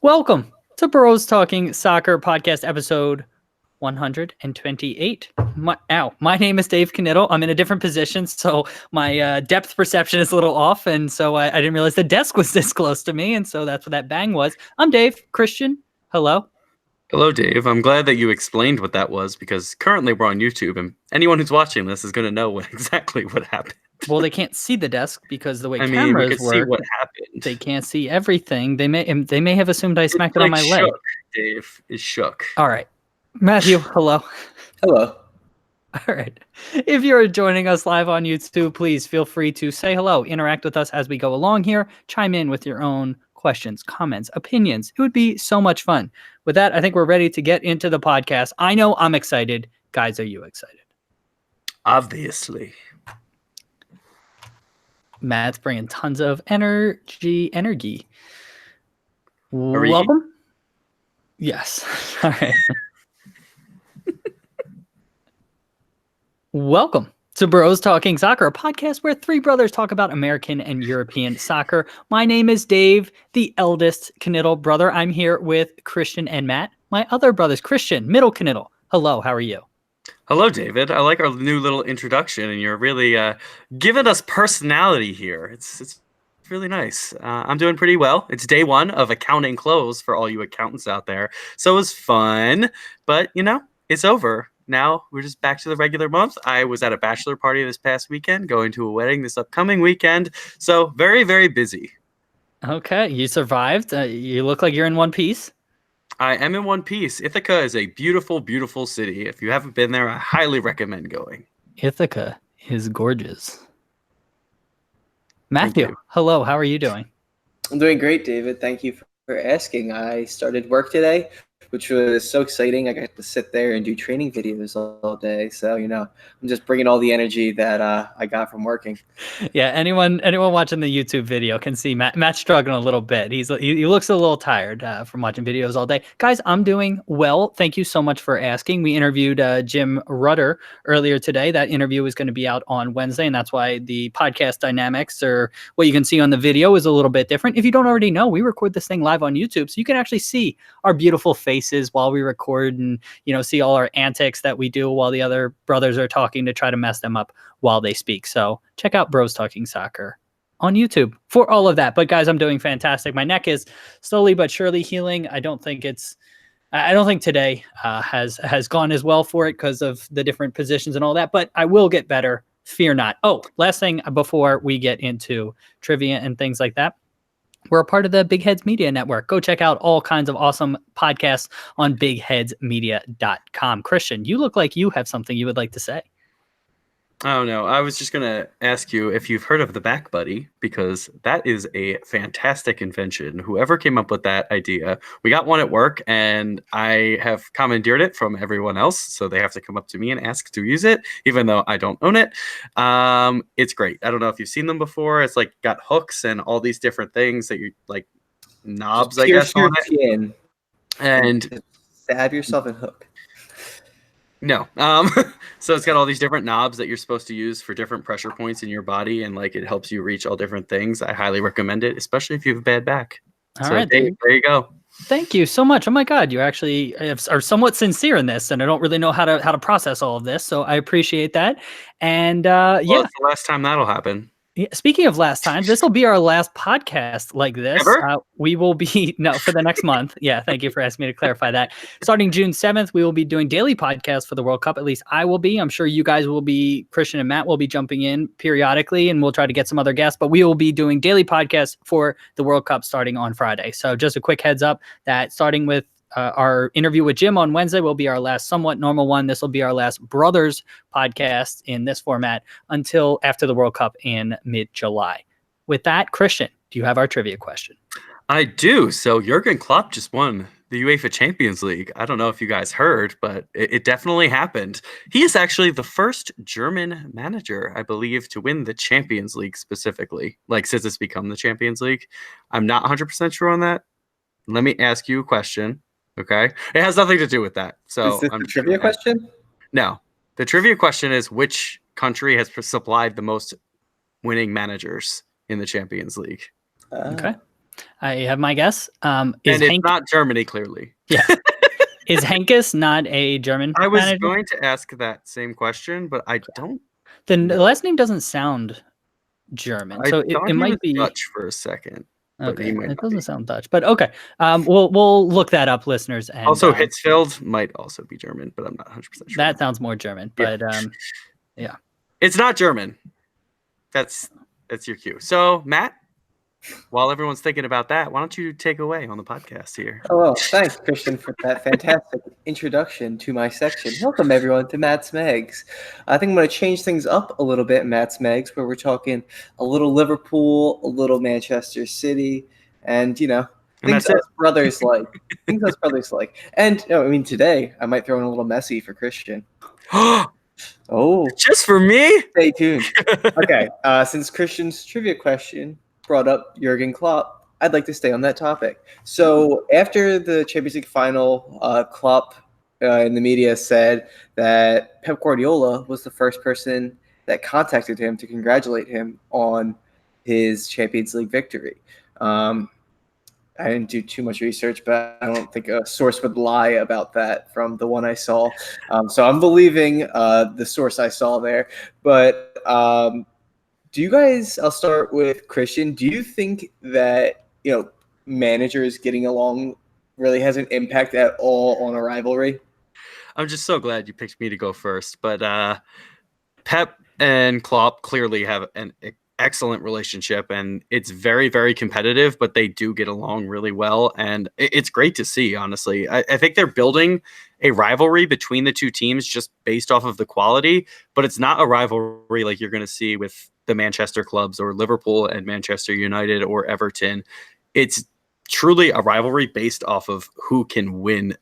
Welcome to Bros Talking Soccer Podcast episode 128. My name is Dave Knittel. I'm in a different position, so my depth perception is a little off, and so I didn't realize the desk was this close to me, and so that's what that bang was. I'm Dave. Christian, hello. Hello, Dave. I'm glad that you explained what that was because currently we're on YouTube, and anyone who's watching this is going to know exactly what happened. Well, they can't see the desk because the way we cameras could work, see what happened. they can't see everything. They may have assumed I smacked it on my leg. Dave is shook. All right, Matthew, hello. Hello. All right. If you're joining us live on YouTube, please feel free to say hello, interact with us as we go along here, chime in with your own questions, comments, opinions. It would be so much fun. With that, I think we're ready to get into the podcast. I know I'm excited. Guys, are you excited? Obviously. Matt's bringing tons of energy. Welcome. Yes. All right. Welcome to Bros Talking Soccer, a podcast where three brothers talk about American and European soccer. My name is Dave, the eldest Knittel brother. I'm here with Christian and Matt, my other brothers. Christian, middle Knittel. Hello, how are you? Hello, David. I like our new little introduction, and you're really giving us personality here. It's really nice. I'm doing pretty well. It's day one of accounting close for all you accountants out there. So it was fun, but, it's over. Now we're just back to the regular month. I was at a bachelor party this past weekend, going to a wedding this upcoming weekend. So very, very busy. Okay, you survived. You look like you're in one piece. I am in one piece. Ithaca is a beautiful, beautiful city. If you haven't been there, I highly recommend going. Ithaca is gorgeous. Matthew, hello. How are you doing? I'm doing great, David. Thank you for asking. I started work today, which was so exciting. I got to sit there and do training videos all day. So, I'm just bringing all the energy that I got from working. Yeah, anyone watching the YouTube video can see Matt's struggling a little bit. He looks a little tired from watching videos all day. Guys, I'm doing well. Thank you so much for asking. We interviewed Jim Rudder earlier today. That interview is going to be out on Wednesday, and that's why the podcast dynamics or what you can see on the video is a little bit different. If you don't already know, we record this thing live on YouTube, so you can actually see our beautiful faces while we record and, see all our antics that we do while the other brothers are talking to try to mess them up while they speak. So check out Bros Talking Soccer on YouTube for all of that. But guys, I'm doing fantastic. My neck is slowly but surely healing. I don't think today has gone as well for it because of the different positions and all that, but I will get better. Fear not. Oh, last thing before we get into trivia and things like that. We're a part of the Big Heads Media Network. Go check out all kinds of awesome podcasts on bigheadsmedia.com. Christian, you look like you have something you would like to say. Oh, no. I was just going to ask you if you've heard of the Back Buddy, because that is a fantastic invention. Whoever came up with that idea, we got one at work, and I have commandeered it from everyone else, so they have to come up to me and ask to use it, even though I don't own it. It's great. I don't know if you've seen them before. It's like got hooks and all these different things that you like knobs, I guess, on it. And stab yourself and hook. No. So it's got all these different knobs that you're supposed to use for different pressure points in your body, and it helps you reach all different things. I highly recommend it, especially if you have a bad back. All right, Dave, there you go. Thank you so much. Oh my God, you actually are somewhat sincere in this, and I don't really know how to process all of this, so I appreciate that. And It's the last time that'll happen. Yeah, speaking of last time, this will be our last podcast like this. We will be, for the next month. Yeah, thank you for asking me to clarify that. Starting June 7th, we will be doing daily podcasts for the World Cup. At least I will be. I'm sure you guys will be, Christian and Matt will be jumping in periodically, and we'll try to get some other guests. But we will be doing daily podcasts for the World Cup starting on Friday. So just a quick heads up that starting with our interview with Jim on Wednesday will be our last somewhat normal one. This will be our last Brothers podcast in this format until after the World Cup in mid-July. With that, Christian, do you have our trivia question? I do. So Jurgen Klopp just won the UEFA Champions League. I don't know if you guys heard, but it definitely happened. He is actually the first German manager, I believe, to win the Champions League specifically, since it's become the Champions League. I'm not 100% sure on that. Let me ask you a question. Okay. It has nothing to do with that. So is this a trivia question? No. The trivia question is which country has supplied the most winning managers in the Champions League? Okay. I have my guess. Is And it's Hank? not Germany, clearly. Yeah. Is Henkes not a German I was manager? going to ask that same question, but I don't. The last name doesn't sound German, I so thought it he was might be Dutch for a second, but he okay. might It not doesn't be. sound Dutch, but okay. We'll look that up, listeners, and Also, Hitzfeld might also be German, but I'm not 100% sure. that sounds more German. Yeah. But yeah, It's not German. That's your cue. So, Matt, while everyone's thinking about that, why don't you take away on the podcast here? Oh, well, thanks, Christian, for that fantastic introduction to my section. Welcome, everyone, to Matt's Megs. I think I'm going to change things up a little bit in Matt's Megs, where we're talking a little Liverpool, a little Manchester City, and, And things that's it. us brothers like. Things us brothers like. And, today I might throw in a little Messi for Christian. Oh, Just for me? stay tuned. Okay, since Christian's trivia question brought up Jurgen Klopp, I'd like to stay on that topic. So after the Champions League final, Klopp in the media said that Pep Guardiola was the first person that contacted him to congratulate him on his Champions League victory. I didn't do too much research, but I don't think a source would lie about that from the one I saw. So I'm believing the source I saw there. But do you guys, I'll start with Christian. Do you think that, managers getting along really has an impact at all on a rivalry? I'm just so glad you picked me to go first. But Pep and Klopp clearly have an excellent relationship, and it's very, very competitive, but they do get along really well. And it's great to see, honestly. I think they're building a rivalry between the two teams just based off of the quality, but it's not a rivalry like you're going to see with the Manchester clubs or Liverpool and Manchester United or Everton. It's truly a rivalry based off of who can win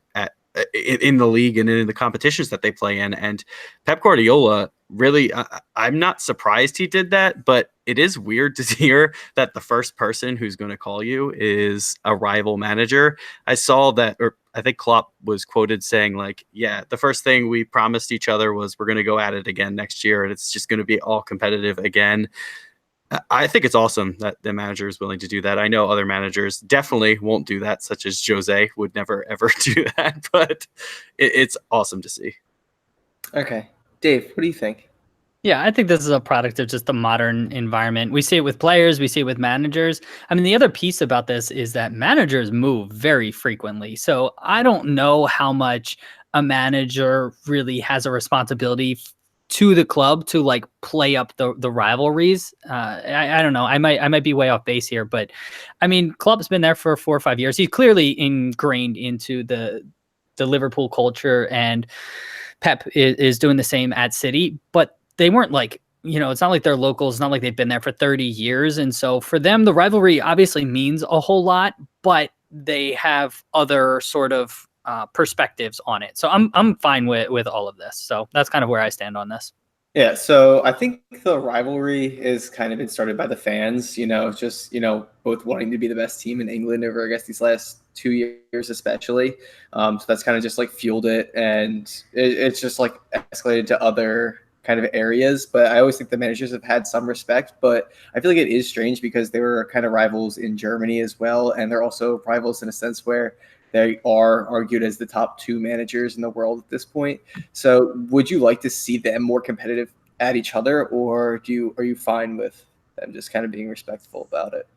in the league and in the competitions that they play in. And Pep Guardiola really, I'm not surprised he did that, but it is weird to hear that the first person who's going to call you is a rival manager. I saw that, or I think Klopp was quoted saying like, yeah, the first thing we promised each other was we're going to go at it again next year, and it's just going to be all competitive again. I think it's awesome that the manager is willing to do that. I know other managers definitely won't do that, such as Jose would never, ever do that. But it's awesome to see. Okay. Dave, what do you think? Yeah, I think this is a product of just the modern environment. We see it with players, we see it with managers. I mean, the other piece about this is that managers move very frequently. So I don't know how much a manager really has a responsibility to the club to like play up the rivalries. I don't know. I might be way off base here, but I mean, Klopp's been there for 4 or 5 years. He's clearly ingrained into the Liverpool culture, and Pep is doing the same at City, but they weren't like, it's not like they're locals. It's not like they've been there for 30 years. And so for them, the rivalry obviously means a whole lot, but they have other sort of perspectives on it. So I'm fine with all of this. So that's kind of where I stand on this. Yeah, so I think the rivalry is kind of been started by the fans, just, both wanting to be the best team in England over, I guess, these last 2 years especially. So that's kind of just like fueled it, and it's just like escalated to other kind of areas. But I always think the managers have had some respect, but I feel like it is strange because they were kind of rivals in Germany as well. And they're also rivals in a sense where they are argued as the top 2 managers in the world at this point. So would you like to see them more competitive at each other, or are you fine with them just kind of being respectful about it?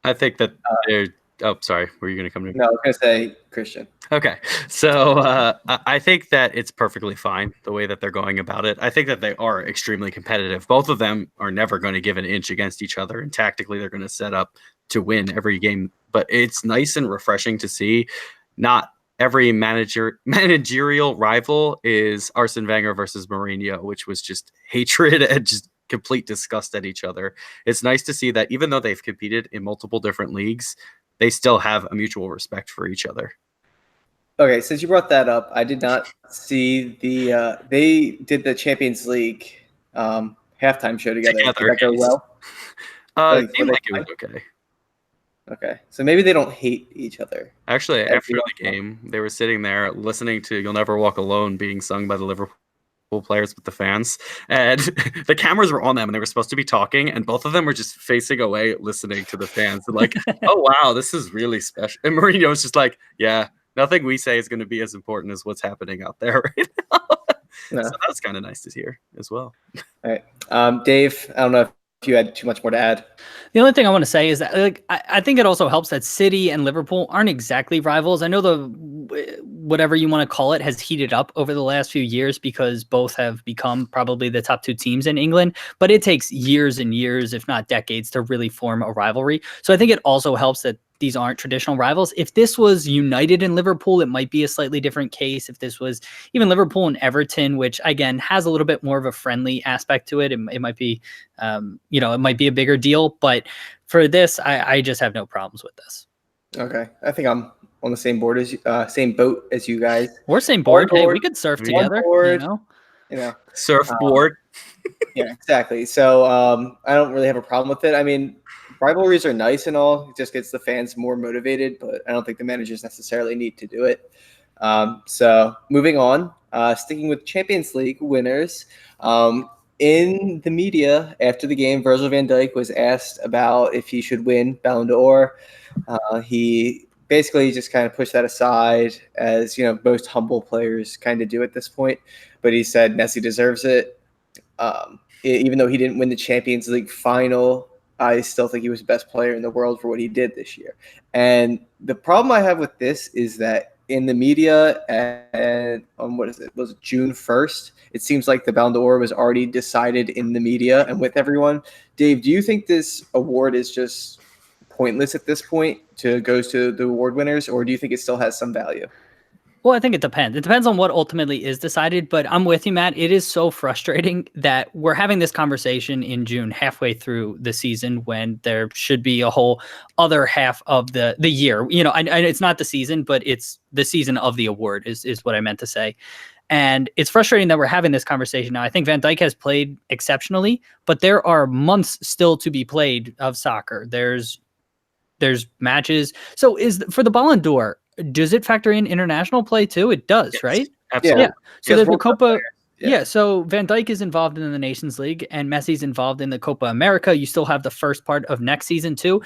I think that they're. Oh, sorry. Were you going to come to me? No, I was going to say Christian. Okay. So I think that it's perfectly fine the way that they're going about it. I think that they are extremely competitive. Both of them are never going to give an inch against each other. And tactically, they're going to set up to win every game. But it's nice and refreshing to see not every managerial rival is Arsene Wenger versus Mourinho, which was just hatred and just complete disgust at each other. It's nice to see that even though they've competed in multiple different leagues, they still have a mutual respect for each other. Okay, since you brought that up, I did not see they did the Champions League halftime show together. Did that go well? It seemed like it was okay. Okay, so maybe they don't hate each other. Actually, after the game, they were sitting there listening to "You'll Never Walk Alone" being sung by the Liverpool players with the fans, and the cameras were on them, and they were supposed to be talking, and both of them were just facing away, listening to the fans, and like, oh wow, this is really special. And Mourinho was just like, yeah, nothing we say is going to be as important as what's happening out there right now. No. So that was kind of nice to hear as well. All right, Dave, I don't know if you had too much more to add. The only thing I want to say is that I think it also helps that City and Liverpool aren't exactly rivals. I know whatever you want to call it has heated up over the last few years because both have become probably the top 2 teams in England, but it takes years and years, if not decades, to really form a rivalry. So I think it also helps that these aren't traditional rivals. If this was United and Liverpool, it might be a slightly different case. If this was even Liverpool and Everton, which again has a little bit more of a friendly aspect to it, it might be, it might be a bigger deal. But for this, I just have no problems with this. Okay, I think I'm on the same board as same boat as you guys. We're same board. Hey, we could surf together. Board, you know, surfboard. Yeah, exactly. So I don't really have a problem with it. I mean, rivalries are nice and all. It just gets the fans more motivated, but I don't think the managers necessarily need to do it. So moving on, sticking with Champions League winners. In the media after the game, Virgil van Dijk was asked about if he should win Ballon d'Or. He basically just kind of pushed that aside, as most humble players kind of do at this point. But he said Messi deserves it. Even though he didn't win the Champions League final, I still think he was the best player in the world for what he did this year. And the problem I have with this is that in the media and on was it June 1st, it seems like the Ballon d'Or was already decided in the media and with everyone. Dave, do you think this award is just pointless at this point goes to the award winners, or do you think it still has some value? Well, I think it depends. It depends on what ultimately is decided, but I'm with you, Matt. It is so frustrating that we're having this conversation in June, halfway through the season, when there should be a whole other half of the year. It's not the season, but it's the season of the award is what I meant to say. And it's frustrating that we're having this conversation now. I think Van Dijk has played exceptionally, but there are months still to be played of soccer. There's matches. So for the Ballon d'Or, does it factor in international play too? It does, yes, right? Absolutely. Yeah. So there's the Copa. Yeah. So Van Dijk is involved in the Nations League and Messi's involved in the Copa America. You still have the first part of next season too.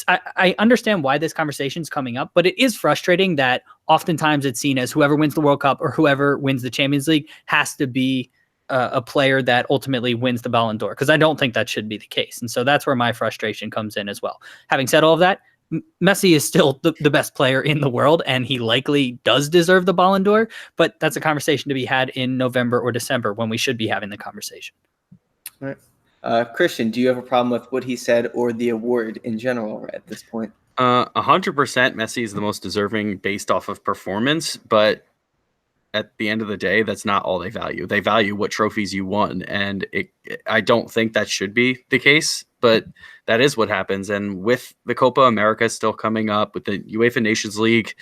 I understand why this conversation is coming up, but it is frustrating that oftentimes it's seen as whoever wins the World Cup or whoever wins the Champions League has to be a player that ultimately wins the Ballon d'Or, because I don't think that should be the case. And so that's where my frustration comes in as well. Having said all of that, Messi is still the best player in the world, and he likely does deserve the Ballon d'Or, but that's a conversation to be had in November or December when we should be having the conversation. All right. Christian, do you have a problem with what he said or the award in general at this point? 100% Messi is the most deserving based off of performance, but at the end of the day, that's not all they value. They value what trophies you won, and I don't think that should be the case, but that is what happens. And with the Copa America still coming up, with the UEFA Nations League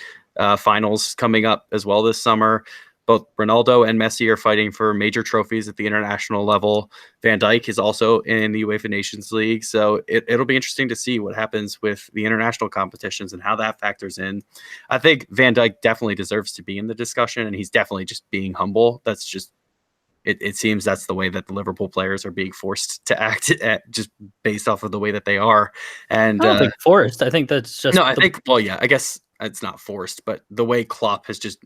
finals coming up as well this summer, both Ronaldo and Messi are fighting for major trophies at the international level. Van Dijk is also in the UEFA Nations League. So it'll be interesting to see what happens with the international competitions and how that factors in. I think Van Dijk definitely deserves to be in the discussion, and he's definitely just being humble. That's just, it seems that's the way that the Liverpool players are being forced to act just based off of the way that they are. And I don't think forced. I think that's just... No, I guess it's not forced, but the way Klopp has just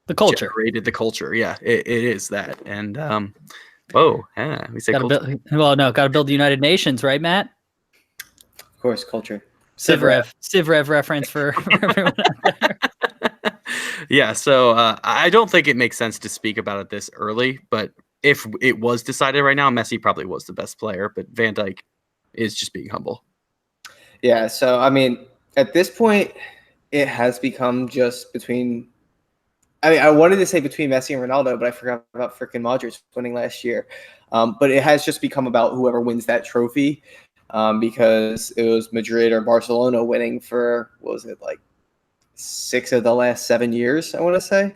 the culture generated the culture. Yeah, it is that. And we say culture. Gotta build the United Nations, right, Matt? Of course, culture. Sivrev reference for everyone out there. Yeah, so I don't think it makes sense to speak about it this early, but if it was decided right now, Messi probably was the best player, but Van Dijk is just being humble. Yeah, so I mean, at this point, it has become just between... I wanted to say between Messi and Ronaldo, but I forgot about freaking Modric winning last year. But it has just become about whoever wins that trophy, because it was Madrid or Barcelona winning for, what was it, like 6 of the last 7 years, I want to say,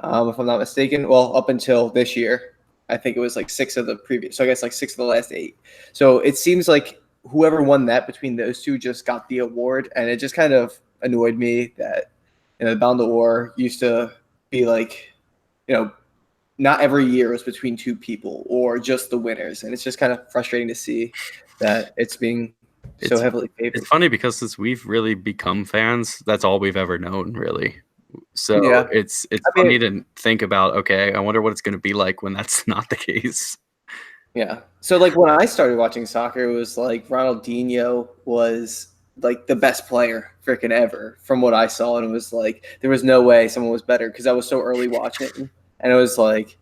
if I'm not mistaken. Well, up until this year, I think it was like 6 of the previous. So I guess like 6 of the last 8. So it seems like whoever won that between those two just got the award, and it just kind of annoyed me that the Ballon d'Or used to be like, not every year is between two people or just the winners, and it's just kind of frustrating to see that it's being so heavily favored. It's funny because since we've really become fans, that's all we've ever known, really. So Yeah. it's I funny mean, to think about, okay, I wonder what it's going to be like when that's not the case. yeah. So like when I started watching soccer, it was like Ronaldinho was like the best player freaking ever from what I saw, and it was like there was no way someone was better because I was so early watching, and it was like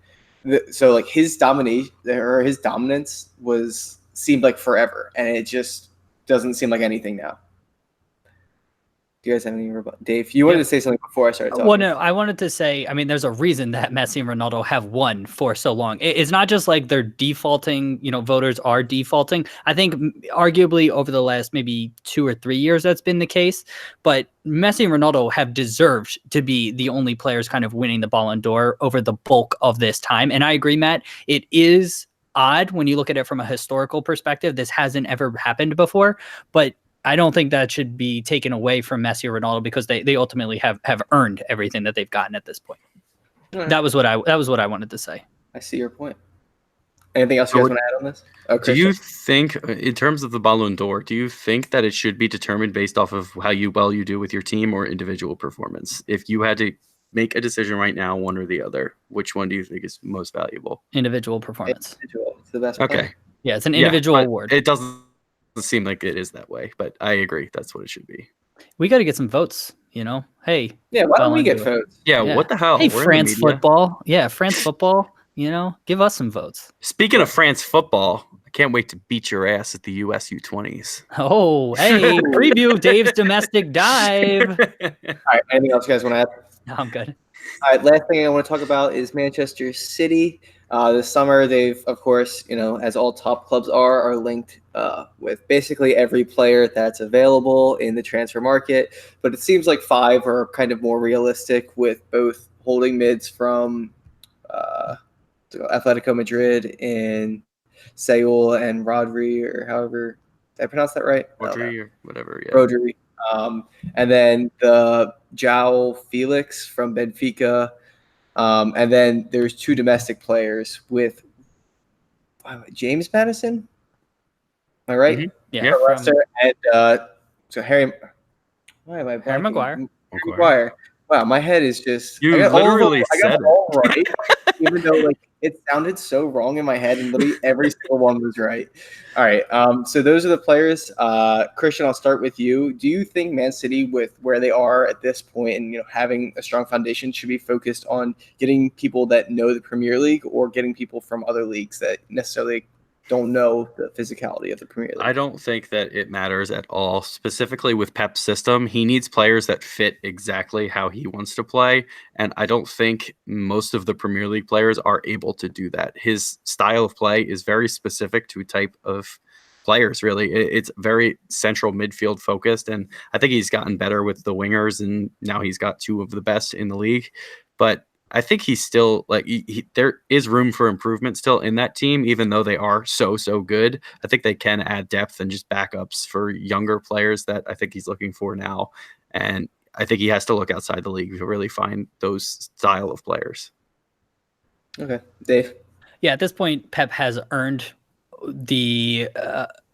so like his domination or his dominance was seemed like forever, and it just doesn't seem like anything now. Do you guys have any Dave? You wanted to say something before I started talking. Well, no, I wanted to say, I mean, there's a reason that Messi and Ronaldo have won for so long. It's not just like they're defaulting, voters are defaulting. I think arguably over the last maybe 2 or 3 years that's been the case, but Messi and Ronaldo have deserved to be the only players kind of winning the Ballon d'Or over the bulk of this time. And I agree, Matt, it is odd when you look at it from a historical perspective. This hasn't ever happened before, but I don't think that should be taken away from Messi or Ronaldo because they ultimately have earned everything that they've gotten at this point. Right. That was what I wanted to say. I see your point. Anything else you guys want to add on this? Oh, do you think, in terms of the Ballon d'Or, do you think that it should be determined based off of how well you do with your team or individual performance? If you had to make a decision right now, one or the other, which one do you think is most valuable? Individual performance. Individual. It's the best. Okay. Player. Yeah, it's an individual award. It doesn't seem like it is that way, but I agree. That's what it should be. We got to get some votes, Hey. Yeah, why don't we get votes? Yeah, what the hell? Hey, France football. Yeah, France football, give us some votes. Speaking of France football, I can't wait to beat your ass at the US U20s. Oh, hey, preview Dave's domestic dive. All right, anything else you guys want to add? No, I'm good. All right, last thing I want to talk about is Manchester City. This summer, they've, of course, as all top clubs are linked with basically every player that's available in the transfer market. But it seems like 5 are kind of more realistic with both holding mids from Atletico Madrid and Seoul and Rodri, or however, did I pronounce that right? Rodri or whatever, yeah. Rodri. And then the João Felix from Benfica. And then there's 2 domestic players with James Madison. Am I right? Mm-hmm. Yeah. And so Harry. Why am I? Harry Maguire. Maguire. Wow, my head is just. You literally said it. All right, even though it sounded so wrong in my head, and literally every single one was right. All right. So those are the players. Christian, I'll start with you. Do you think Man City, with where they are at this point, and having a strong foundation, should be focused on getting people that know the Premier League, or getting people from other leagues that necessarily don't know the physicality of the Premier League? I don't think that it matters at all. Specifically with Pep's system, he needs players that fit exactly how he wants to play, and I don't think most of the Premier League players are able to do that. His style of play is very specific to a type of players, really. It's very central midfield focused, and I think he's gotten better with the wingers, and now he's got 2 of the best in the league. But I think he's still there is room for improvement still in that team, even though they are so good. I think they can add depth and just backups for younger players that I think he's looking for now. And I think he has to look outside the league to really find those style of players. Okay. Dave? Yeah, at this point, Pep has earned the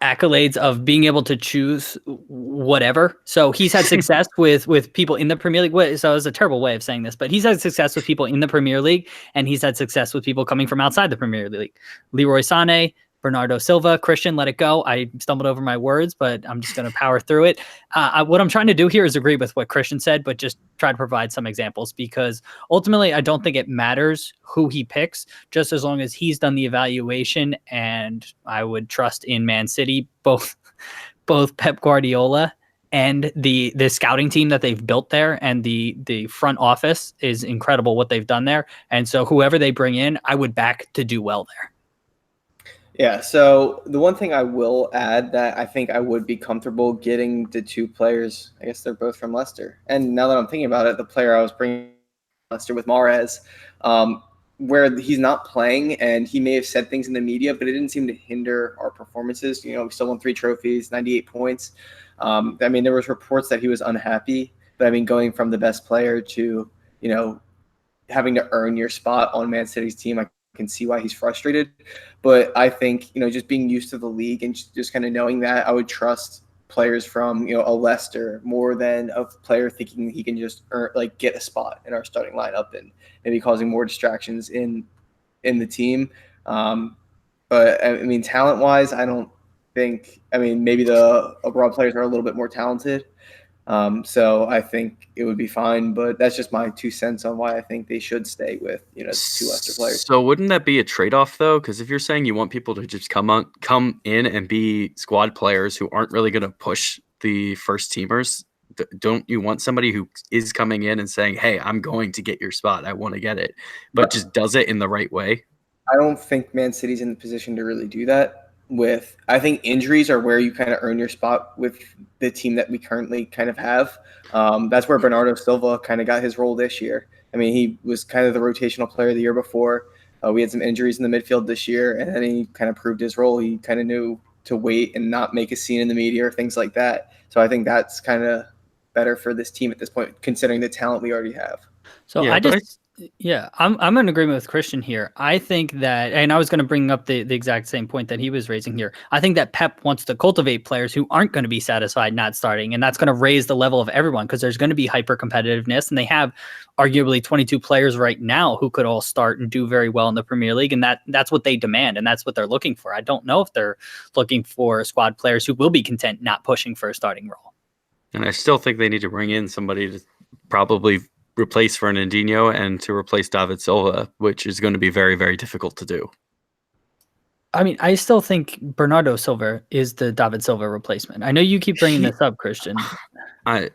accolades of being able to choose whatever. So he's had success with people in the Premier League. So it's a terrible way of saying this, but he's had success with people in the Premier League, and he's had success with people coming from outside the Premier League. Leroy Sané, Bernardo Silva, Christian, let it go. I stumbled over my words, but I'm just going to power through it. What I'm trying to do here is agree with what Christian said, but just try to provide some examples, because ultimately I don't think it matters who he picks, just as long as he's done the evaluation. And I would trust in Man City, both Pep Guardiola and the scouting team that they've built there, and the front office is incredible what they've done there. And so whoever they bring in, I would back to do well there. Yeah, so the one thing I will add that I think I would be comfortable getting the 2 players, I guess they're both from Leicester. And now that I'm thinking about it, the player I was bringing Leicester with Mahrez, where he's not playing, and he may have said things in the media, but it didn't seem to hinder our performances. We still won 3 trophies, 98 points. There was reports that he was unhappy, but going from the best player to, having to earn your spot on Man City's team. I can see why he's frustrated, but I think, just being used to the league and just kind of knowing that, I would trust players from, a Leicester more than a player thinking he can just get a spot in our starting lineup and maybe causing more distractions in the team. But I mean, talent wise, I don't think, maybe the abroad players are a little bit more talented. So I think it would be fine, but that's just my 2 cents on why I think they should stay with, two Leicester players. So wouldn't that be a trade-off though? Because if you're saying you want people to just come in and be squad players who aren't really going to push the first teamers, don't you want somebody who is coming in and saying, "Hey, I'm going to get your spot. I want to get it," but just does it in the right way? I don't think Man City's in the position to really do that. I think injuries are where you kind of earn your spot with the team that we currently kind of have. That's where Bernardo Silva kind of got his role this year. He was kind of the rotational player the year before. We had some injuries in the midfield this year, and then he kind of proved his role. He kind of knew to wait and not make a scene in the media or things like that. So I think that's kind of better for this team at this point, considering the talent we already have. So I'm in agreement with Christian here. I think that, and I was going to bring up the exact same point that he was raising here. I think that Pep wants to cultivate players who aren't going to be satisfied not starting, and that's going to raise the level of everyone because there's going to be hyper competitiveness, and they have arguably 22 players right now who could all start and do very well in the Premier League, and that's what they demand, and that's what they're looking for. I don't know if they're looking for squad players who will be content not pushing for a starting role. And I still think they need to bring in somebody to probably replace Fernandinho and to replace David Silva, which is going to be very, very difficult to do. I still think Bernardo Silva is the David Silva replacement. I know you keep bringing this up, Christian. I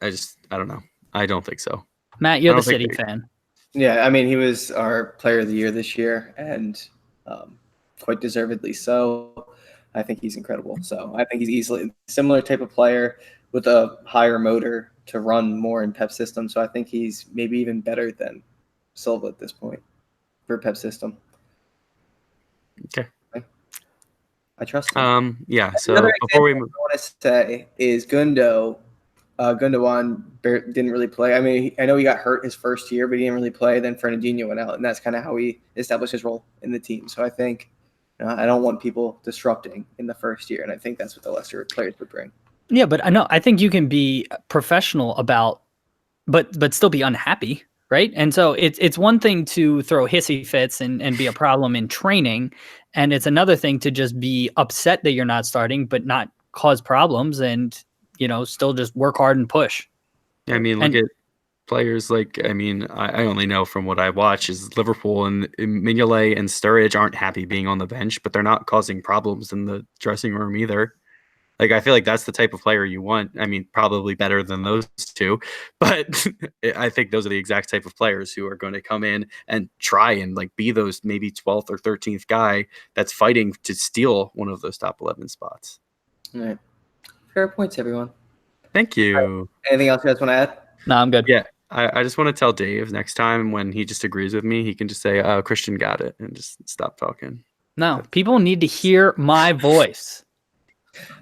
don't know. I don't think so. Matt, you're the City fan. Yeah, he was our player of the year this year, and quite deservedly so. I think he's incredible. So I think he's easily a similar type of player with a higher motor to run more in Pep's system. So I think he's maybe even better than Silva at this point for Pep's system. Okay. I trust him. Yeah. So before we move, I want to say is Gundogan didn't really play. I know he got hurt his first year, but he didn't really play. Then Fernandinho went out, and that's kind of how he established his role in the team. So I think I don't want people disrupting in the first year, and I think that's what the Leicester players would bring. Yeah, but I think you can be professional about, but still be unhappy, right? And so it's one thing to throw hissy fits and be a problem in training, and it's another thing to just be upset that you're not starting, but not cause problems and, still just work hard and push. Look at players like, I only know from what I watch is Liverpool and Mignolet and Sturridge aren't happy being on the bench, but they're not causing problems in the dressing room either. I feel like that's the type of player you want. Probably better than those two, but I think those are the exact type of players who are going to come in and try and be those maybe 12th or 13th guy that's fighting to steal one of those top 11 spots. All right. Fair points, everyone. Thank you. Right. Anything else you guys want to add? No, I'm good. Yeah. I just want to tell Dave next time when he disagrees with me, he can just say, "Oh, Christian got it," and just stop talking. No, people need to hear my voice.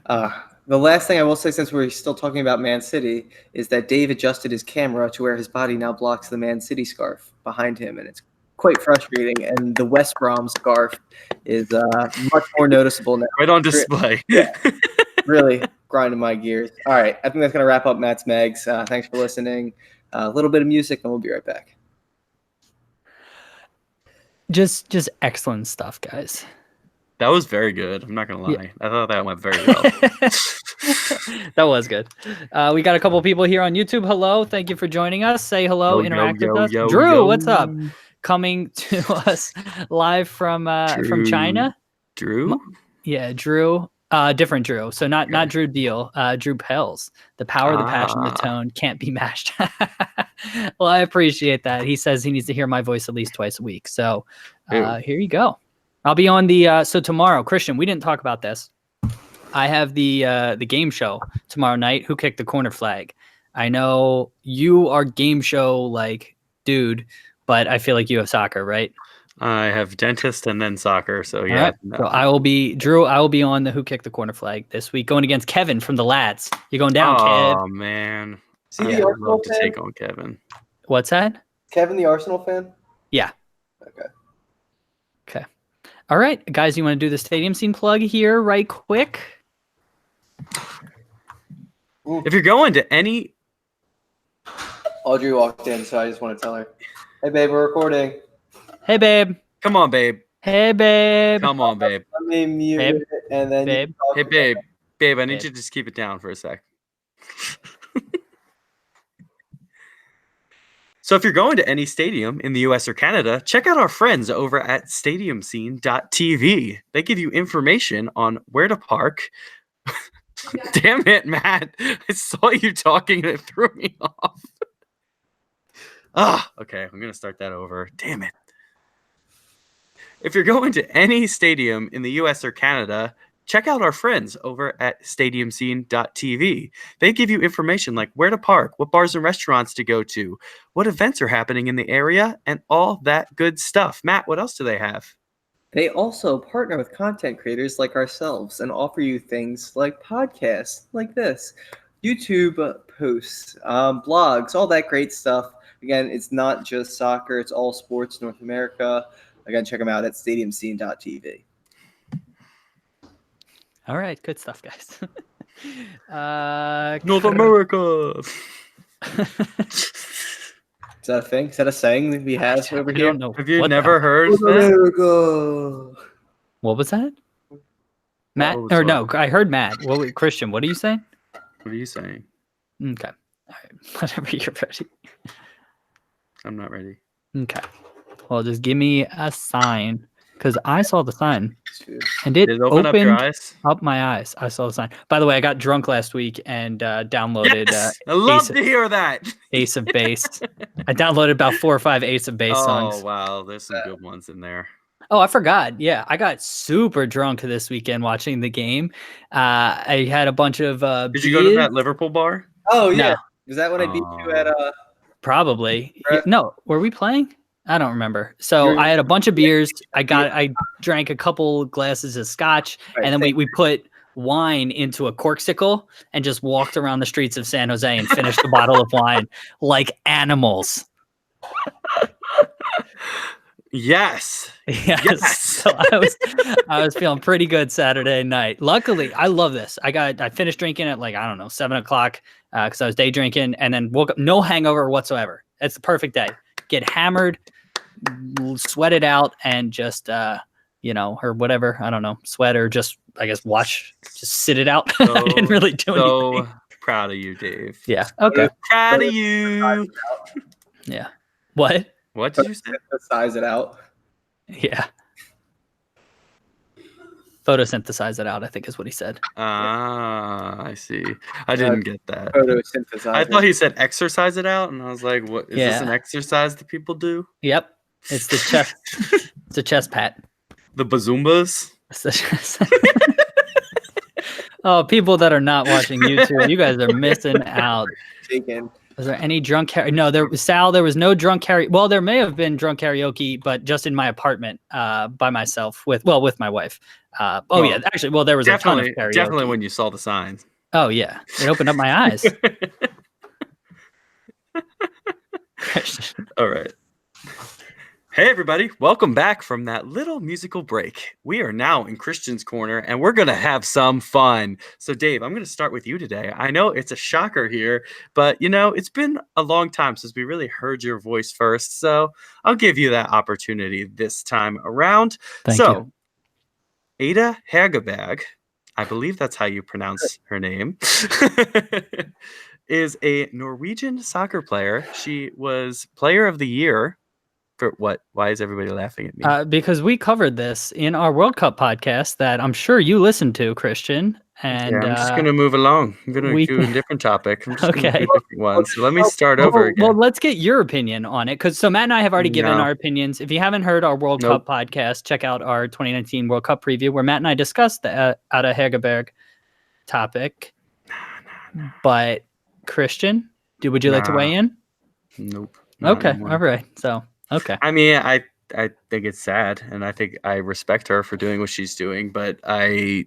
The last thing I will say, since we're still talking about Man City, is that Dave adjusted his camera to where his body now blocks the Man City scarf behind him, and it's quite frustrating. And the West Brom scarf is much more noticeable now. Right on display. Yeah, really grinding my gears. All right, I think that's going to wrap up Matt's Megs. Thanks for listening. A little bit of music, and we'll be right back. Just excellent stuff, guys. That was very good. I'm not going to lie. Yeah. I thought that went very well. That was good. We got a couple people here on YouTube. Hello. Thank you for joining us. Say hello. Interact with us. Drew, what's up? Coming to us live from China. Drew? Yeah, Drew. Different Drew. So not Drew Deal. Drew Pels. The power, the passion, the tone can't be matched. Well, I appreciate that. He says he needs to hear my voice at least twice a week. So here you go. I'll be on the so tomorrow, Christian, we didn't talk about this. I have the game show tomorrow night, Who Kicked the Corner Flag. I know you are game show dude, but I feel like you have soccer, right? I have dentist and then soccer, so yeah. Right. No. So I will be on the Who Kicked the Corner Flag this week, going against Kevin from the Lads. You're going down, Kev. Oh man. I'd love to take on Kevin. What's that? Kevin the Arsenal fan? Yeah. Okay. Okay. All right, guys, you want to do the stadium scene plug here right quick? If you're going to any... Audrey walked in, so I just want to tell her, hey, babe, we're recording. Hey, babe. Come on, babe. Hey, babe. Come on, babe. Let me mute Babe? it, and then Babe? Hey, babe. Babe, I need Babe. you to just keep it down for a sec. So if you're going to any stadium in the US or Canada, check out our friends over at stadiumscene.tv. They give you information on where to park. Damn it, Matt. I saw you talking and it threw me off. Okay. I'm going to start that over. Damn it. If you're going to any stadium in the US or Canada, check out our friends over at stadiumscene.tv. They give you information like where to park, what bars and restaurants to go to, what events are happening in the area, and all that good stuff. Matt, what else do they have? They also partner with content creators like ourselves and offer you things like podcasts like this, YouTube posts, blogs, all that great stuff. Again, it's not just soccer, it's all sports North America. Again, check them out at stadiumscene.tv. All right, good stuff, guys. North America. Is that a thing? Is that a saying that we have over I here? don't know. Have you what the never hell. heard North that? America. What was that? Matt? was Or what? no, I heard Matt. Christian, what are you saying? What are you saying? Okay. All right. Whenever you're ready. I'm not ready. Okay. Well, just give me a sign because I saw the sign and Did it open up your eyes? up my eyes. I saw the sign. By the way, I got drunk last week and downloaded Yes! I love Ace, to hear that. Ace of Base. I downloaded about 4 or 5 Ace of Base songs. Oh, wow. There's some good ones in there. Oh, I forgot. Yeah, I got super drunk this weekend watching the game. I had a bunch of Did you go to that Liverpool bar? Oh, yeah. No. Was that when I beat you at Probably. Brett? No, were we playing? I don't remember. So I had a bunch of beers. I drank a couple glasses of scotch, Right, and then we put wine into a corksicle and just walked around the streets of San Jose and finished a bottle of wine like animals. Yes. Yes. Yes. So I was feeling pretty good Saturday night. Luckily, I love this. I finished drinking at like, I don't know, 7 o'clock because I was day drinking and then woke up, no hangover whatsoever. It's the perfect day. Get hammered, sweat it out, and just, or whatever. I don't know, sweat or just, I guess, just sit it out. So, I didn't really do anything. Proud of you, Dave. Yeah. Okay. Proud of you. Yeah. What? What did you say? Synthesize it out. Yeah. Photosynthesize it out, I think is what he said. I see. I didn't get that. Photosynthesize. I thought he said exercise it out, and I was like, "What is this? Yeah. An exercise that people do?" Yep. It's the chest. It's a chest pat. The bazoombas. It's the chest. Oh, people that are not watching YouTube, you guys are missing out. Taken. Was there any drunk karaoke? No, there was no drunk karaoke. Well, there may have been drunk karaoke, but just in my apartment by myself with my wife. Yeah, actually, there was a ton of karaoke. Definitely when you saw the signs. Oh yeah, it opened up my eyes. All right. Hey everybody, welcome back from that little musical break. We are now in Christian's Corner and we're going to have some fun. So Dave, I'm going to start with you today. I know it's a shocker here, but it's been a long time since we really heard your voice first. So I'll give you that opportunity this time around. Thank you. Ada Hegerberg, I believe that's how you pronounce her name, is a Norwegian soccer player. She was Player of the Year. For what? Why is everybody laughing at me? Because we covered this in our World Cup podcast that I'm sure you listened to, Christian. And I'm just going to move along. I'm going to do a different topic. I'm just going to do different ones. So let me start over again. Well, let's get your opinion on it. So Matt and I have already given our opinions. If you haven't heard our World Cup podcast, check out our 2019 World Cup preview where Matt and I discussed the Ada Hegerberg topic. But Christian, would you like to weigh in? Nope. Okay. All right. So, okay. I mean, I think it's sad, and I think I respect her for doing what she's doing, but I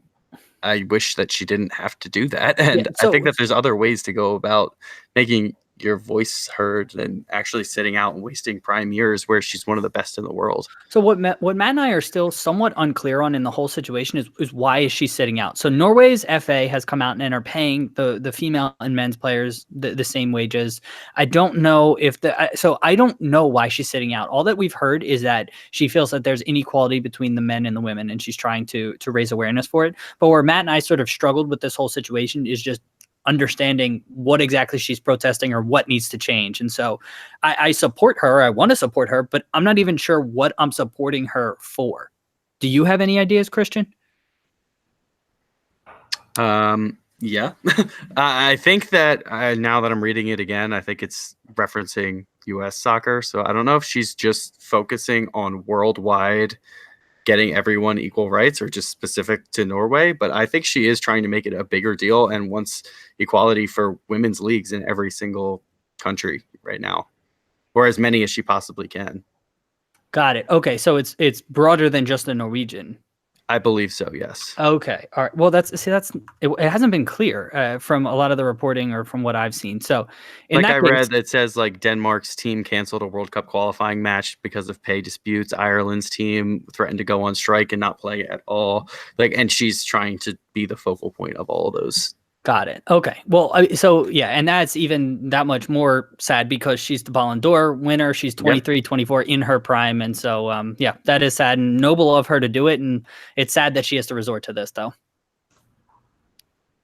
wish that she didn't have to do that. And I think that there's other ways to go about making your voice heard than actually sitting out and wasting prime years where she's one of the best in the world. So what Matt and I are still somewhat unclear on in the whole situation is why is she sitting out? So Norway's FA has come out and are paying the female and men's players the same wages. I don't know if I don't know why she's sitting out. All that we've heard is that she feels that there's inequality between the men and the women, and she's trying to raise awareness for it. But where Matt and I sort of struggled with this whole situation is just understanding what exactly she's protesting or what needs to change. And so I support her. I want to support her, but I'm not even sure what I'm supporting her for. Do you have any ideas, Christian? Yeah. I think that now that I'm reading it again, I think it's referencing US soccer. So I don't know if she's just focusing on worldwide getting everyone equal rights or just specific to Norway, but I think she is trying to make it a bigger deal and wants equality for women's leagues in every single country right now, or as many as she possibly can. Got it. Okay, so it's broader than just the Norwegian. I believe so, yes. Okay. All right. Well, it hasn't been clear from a lot of the reporting or from what I've seen. So read that says like Denmark's team canceled a World Cup qualifying match because of pay disputes. Ireland's team threatened to go on strike and not play at all. And she's trying to be the focal point of all of those. Got it. Okay. Well, so yeah, and that's even that much more sad because she's the Ballon d'Or winner. She's 23, 24 in her prime. And so, yeah, that is sad and noble of her to do it. And it's sad that she has to resort to this, though.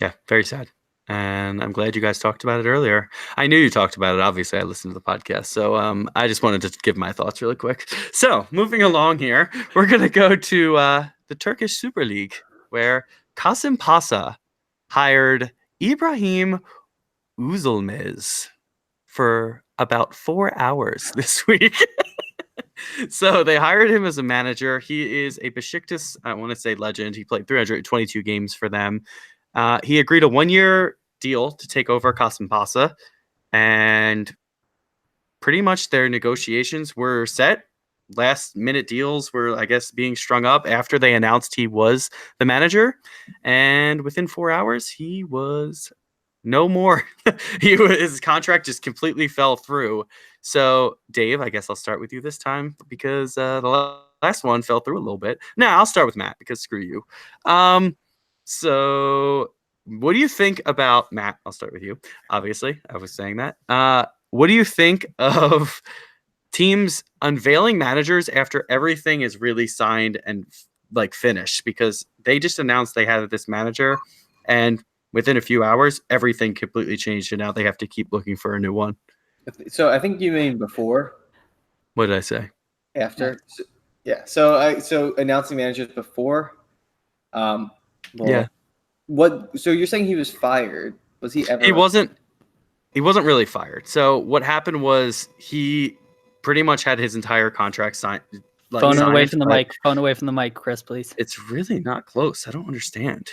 Yeah, very sad. And I'm glad you guys talked about it earlier. I knew you talked about it. Obviously, I listened to the podcast. So I just wanted to give my thoughts really quick. So moving along here, we're going to go to the Turkish Super League, where Kasimpasa hired Ibrahim Uzulmez for about 4 hours this week. So they hired him as a manager. He is a Besiktas, I want to say legend. He played 322 games for them. He agreed a 1-year deal to take over Kasimpasa, and pretty much their negotiations were set. Last minute deals were, I guess, being strung up after they announced he was the manager. And within 4 hours, he was no more. His contract just completely fell through. So, Dave, I guess I'll start with you this time because the last one fell through a little bit. No, I'll start with Matt because screw you. So what do you think about Matt? I'll start with you. Obviously, I was saying that. What do you think of teams unveiling managers after everything is really signed and finished? Because they just announced they had this manager, and within a few hours, everything completely changed, and now they have to keep looking for a new one. So I think you mean before. What did I say? After. Yeah. So announcing managers before. Yeah. What? So you're saying he was fired? Was he ever? He wasn't really fired. So what happened was he pretty much had his entire contract signed. Phone away from the mic. Phone away from the mic, Chris, please. It's really not close. I don't understand.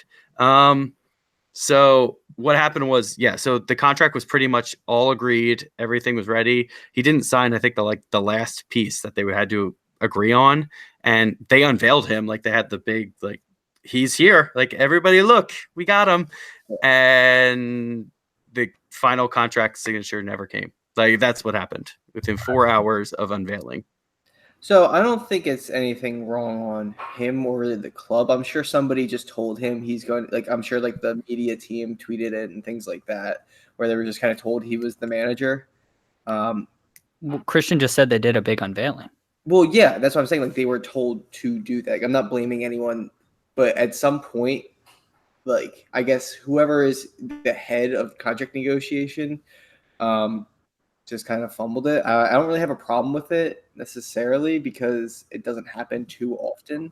So what happened was, so the contract was pretty much all agreed. Everything was ready. He didn't sign, I think, the last piece that they had to agree on, and they unveiled him. They had the big he's here. Everybody look, we got him. And the final contract signature never came. That's what happened within 4 hours of unveiling. So I don't think it's anything wrong on him or really the club. I'm sure somebody just told him he's going. I'm sure the media team tweeted it and things like that, where they were just kind of told he was the manager. Christian just said they did a big unveiling. Well, yeah, that's what I'm saying. They were told to do that. I'm not blaming anyone, but at some point, I guess whoever is the head of contract negotiation, just kind of fumbled it. I don't really have a problem with it necessarily because it doesn't happen too often.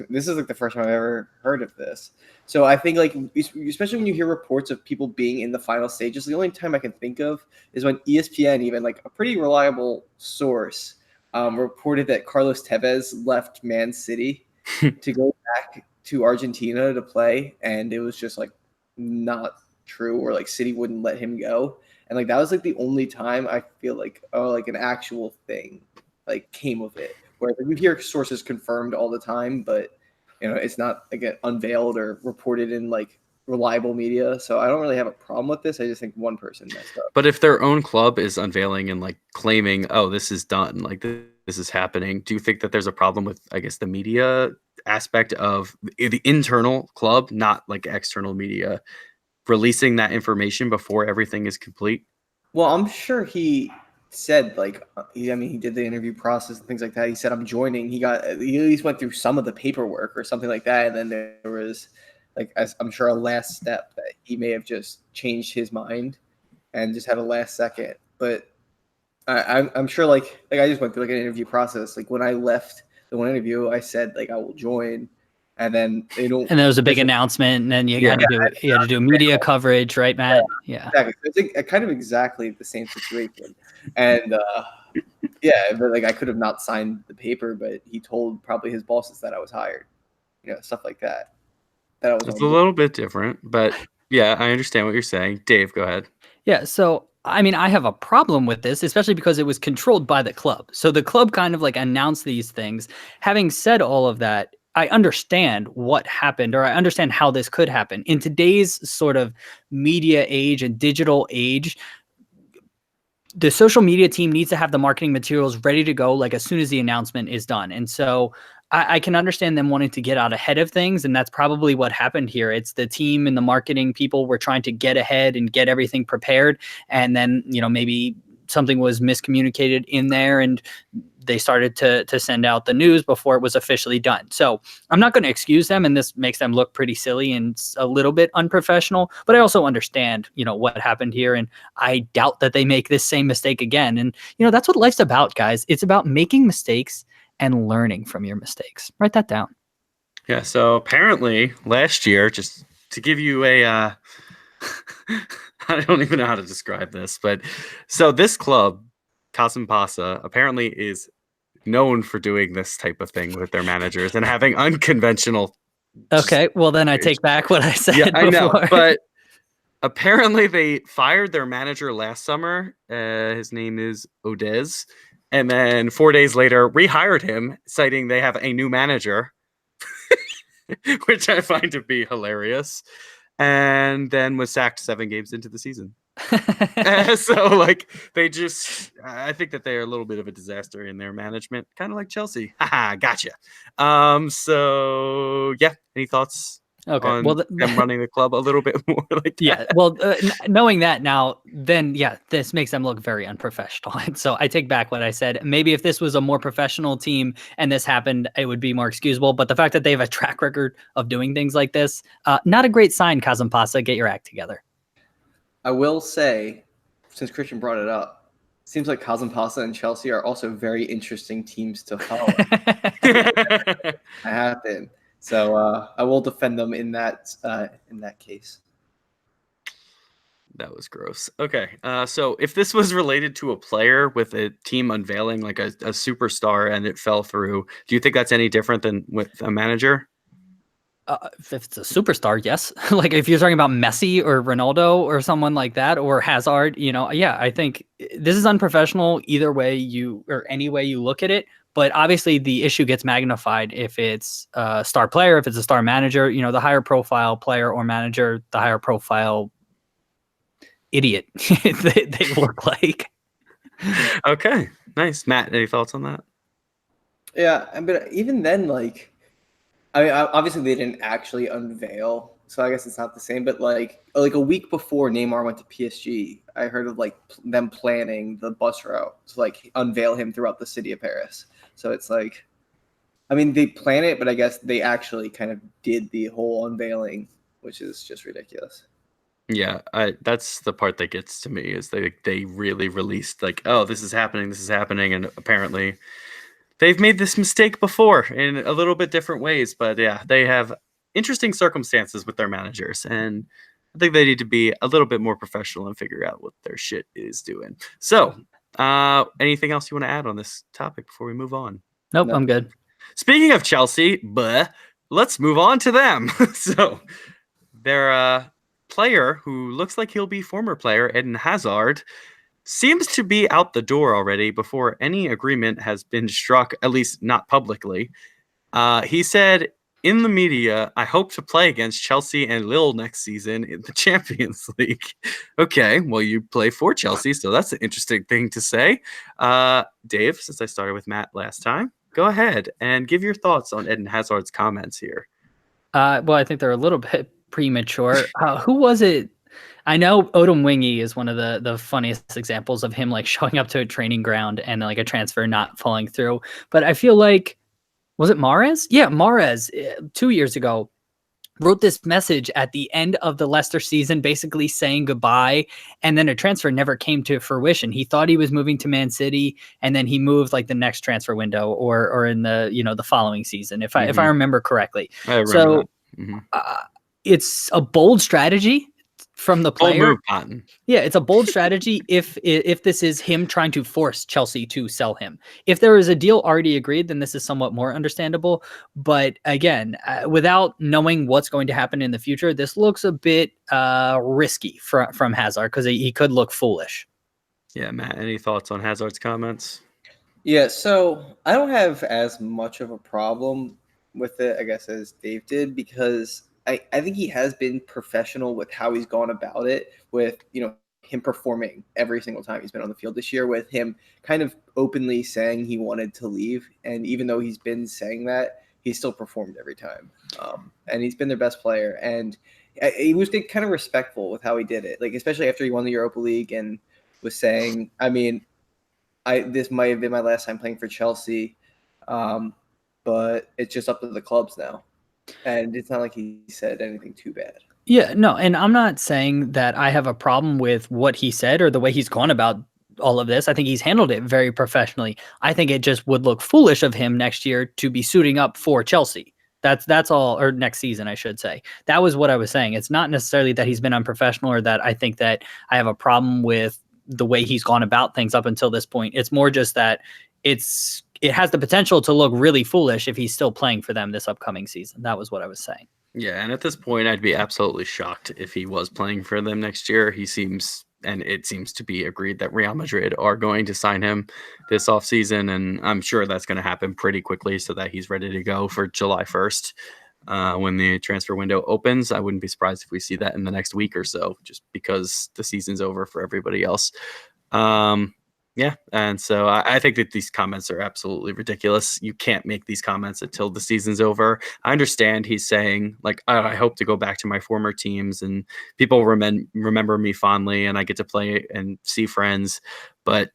This is the first time I've ever heard of this. So I think especially when you hear reports of people being in the final stages, the only time I can think of is when ESPN, even a pretty reliable source, reported that Carlos Tevez left Man City to go back to Argentina to play, and it was just not true, or City wouldn't let him go. And that was the only time I feel an actual thing came of it. Where we hear sources confirmed all the time, but it's not unveiled or reported in reliable media, so I don't really have a problem with this. I just think one person messed up. But if their own club is unveiling and like claiming, "Oh, this is done, like this is happening," do you think that there's a problem with, I guess, the media aspect of the internal club, not like external media, releasing that information before everything is complete? Well, I'm sure he said like he did the interview process and things like that. He said I'm joining. He at least went through some of the paperwork or something like that, and then there was like I'm sure a last step that he may have just changed his mind and just had a last second. But I'm sure like I just went through like an interview process. Like when I left the one interview, I said like I will join, and then they don't. And there was a big announcement, and then you had to do media coverage, right, Matt? Yeah. Exactly. It's kind of exactly the same situation, and yeah, but like I could have not signed the paper, but he told probably his bosses that I was hired, stuff like that. It's a little bit different, but yeah, I understand what you're saying. Dave, go ahead. Yeah, so I mean, I have a problem with this, especially because it was controlled by the club. So the club kind of like announced these things. Having said all of that, I understand what happened, or I understand how this could happen. In today's sort of media age and digital age, the social media team needs to have the marketing materials ready to go like as soon as the announcement is done. And so I can understand them wanting to get out ahead of things, and that's probably what happened here. It's the team and the marketing people were trying to get ahead and get everything prepared, and then maybe something was miscommunicated in there, and they started to send out the news before it was officially done. So I'm not going to excuse them, and this makes them look pretty silly and a little bit unprofessional, but I also understand, what happened here, and I doubt that they make this same mistake again. And, that's what life's about, guys. It's about making mistakes and learning from your mistakes. Write that down. Yeah, so apparently last year, just to give you a I don't even know how to describe this, but so this club, Kasimpasa, apparently is known for doing this type of thing with their managers and having unconventional. Okay, well then I take back what I said. Yeah, I know, before. but apparently they fired their manager last summer. His name is Odez. And then 4 days later, rehired him, citing they have a new manager, which I find to be hilarious. And then was sacked 7 games into the season. So, like, I think that they're a little bit of a disaster in their management, kind of like Chelsea. Haha, gotcha. So, yeah, any thoughts? Okay. On well, them running the club a little bit more like that. Yeah. Well, knowing that now, then yeah, this makes them look very unprofessional. And so I take back what I said. Maybe if this was a more professional team and this happened, it would be more excusable. But the fact that they have a track record of doing things like this, not a great sign. Kasimpasa, get your act together. I will say, since Christian brought it up, it seems like Kasimpasa and Chelsea are also very interesting teams to follow. I have been. So I will defend them in that case. That was gross. Okay, so if this was related to a player with a team unveiling like a superstar and it fell through, do you think that's any different than with a manager? If it's a superstar, yes. Like if you're talking about Messi or Ronaldo or someone like that, or Hazard, yeah, I think this is unprofessional either way any way you look at it. But obviously the issue gets magnified if it's a star player, if it's a star manager, the higher profile player or manager, the higher profile idiot they look like. Okay, nice. Matt, any thoughts on that? Yeah, but even then, like, I mean, obviously they didn't actually unveil, so I guess it's not the same. But like a week before Neymar went to PSG, I heard of like them planning the bus route to like unveil him throughout the city of Paris. So it's like, I mean, they plan it, but I guess they actually kind of did the whole unveiling, which is just ridiculous. Yeah, that's the part that gets to me is they really released like, oh, this is happening, and apparently they've made this mistake before in a little bit different ways, but yeah, they have interesting circumstances with their managers, and I think they need to be a little bit more professional and figure out what their shit is doing. So, anything else you want to add on this topic before we move on? Nope, no. I'm good. Speaking of Chelsea, let's move on to them. So, their player who looks like he'll be former player Eden Hazard seems to be out the door already before any agreement has been struck, at least not publicly. He said in the media, I hope to play against Chelsea and Lille next season in the Champions League. Okay, well, you play for Chelsea, so that's an interesting thing to say. Dave, since I started with Matt last time, go ahead and give your thoughts on Eden Hazard's comments here. Well, I think they're a little bit premature. Who was it? I know Odom Wingy is one of the funniest examples of him like showing up to a training ground and like a transfer not falling through. But I feel like, was it Mahrez? Yeah, Mahrez 2 years ago wrote this message at the end of the Leicester season, basically saying goodbye. And then a transfer never came to fruition. He thought he was moving to Man City, and then he moved like the next transfer window or in the, the following season, if I remember correctly. I remember that. It's a bold strategy from the player. Bold move, Cotton. Yeah, it's a bold strategy if this is him trying to force Chelsea to sell him. If there is a deal already agreed, then this is somewhat more understandable. But again, without knowing what's going to happen in the future, this looks a bit risky from Hazard because he could look foolish. Yeah, Matt, any thoughts on Hazard's comments? Yeah, so I don't have as much of a problem with it, I guess, as Dave did, because I think he has been professional with how he's gone about it, with, him performing every single time he's been on the field this year, with him kind of openly saying he wanted to leave. And even though he's been saying that, he still performed every time. And he's been their best player. And he was kind of respectful with how he did it, like, especially after he won the Europa League and was saying, this might have been my last time playing for Chelsea, but it's just up to the clubs now. And it's not like he said anything too bad. Yeah, no, and I'm not saying that I have a problem with what he said or the way he's gone about all of this. I think he's handled it very professionally. I think it just would look foolish of him next year to be suiting up for Chelsea. That's all, or next season, I should say. That was what I was saying. It's not necessarily that he's been unprofessional or that I think that I have a problem with the way he's gone about things up until this point. It's more just that it has the potential to look really foolish if he's still playing for them this upcoming season. That was what I was saying. Yeah, and at this point, I'd be absolutely shocked if he was playing for them next year. It seems to be agreed that Real Madrid are going to sign him this offseason, and I'm sure that's going to happen pretty quickly so that he's ready to go for July 1st when the transfer window opens. I wouldn't be surprised if we see that in the next week or so, just because the season's over for everybody else. Yeah, and so I think that these comments are absolutely ridiculous. You can't make these comments until the season's over. I understand he's saying, like, I hope to go back to my former teams and people remember me fondly and I get to play and see friends, but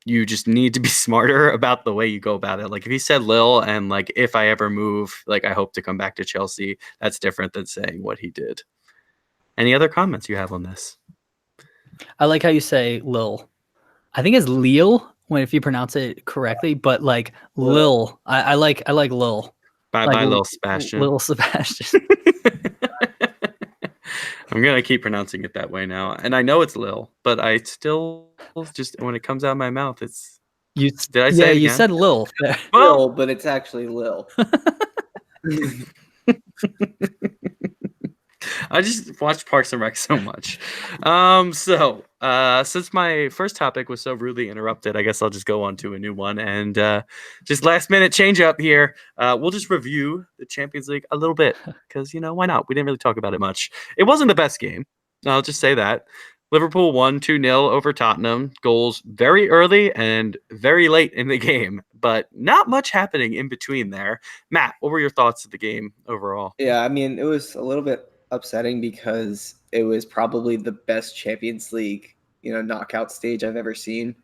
you just need to be smarter about the way you go about it. Like, if he said Lille and, like, if I ever move, like, I hope to come back to Chelsea, that's different than saying what he did. Any other comments you have on this? I like how you say Lille. I think it's Lille if you pronounce it correctly, but like Lille. I like Lille. Bye, Lil Sebastian. Lil Sebastian. I'm gonna keep pronouncing it that way now, and I know it's Lil, but I still just, when it comes out of my mouth, it's. Did I say? Yeah, you said Lil. Lil, but it's actually Lil. I just watched Parks and Rec so much. Since my first topic was so rudely interrupted, I guess I'll just go on to a new one. And just last minute change up here. We'll just review the Champions League a little bit because, why not? We didn't really talk about it much. It wasn't the best game. I'll just say that. Liverpool won 2-0 over Tottenham. Goals very early and very late in the game, but not much happening in between there. Matt, what were your thoughts of the game overall? Yeah, it was a little bit upsetting because it was probably the best Champions League, knockout stage I've ever seen,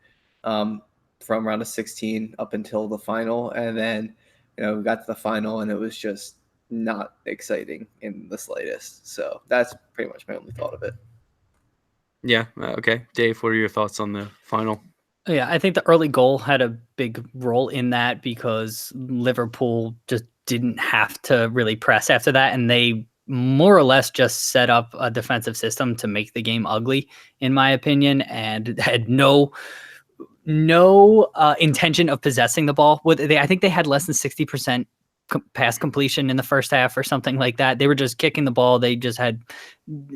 from round of 16 up until the final. And then, we got to the final and it was just not exciting in the slightest. So that's pretty much my only thought of it. Yeah. Okay. Dave, what are your thoughts on the final? Yeah, I think the early goal had a big role in that because Liverpool just didn't have to really press after that. And they more or less just set up a defensive system to make the game ugly, in my opinion, and had no intention of possessing the ball. I think they had less than 60% pass completion in the first half or something like that. They were just kicking the ball. They just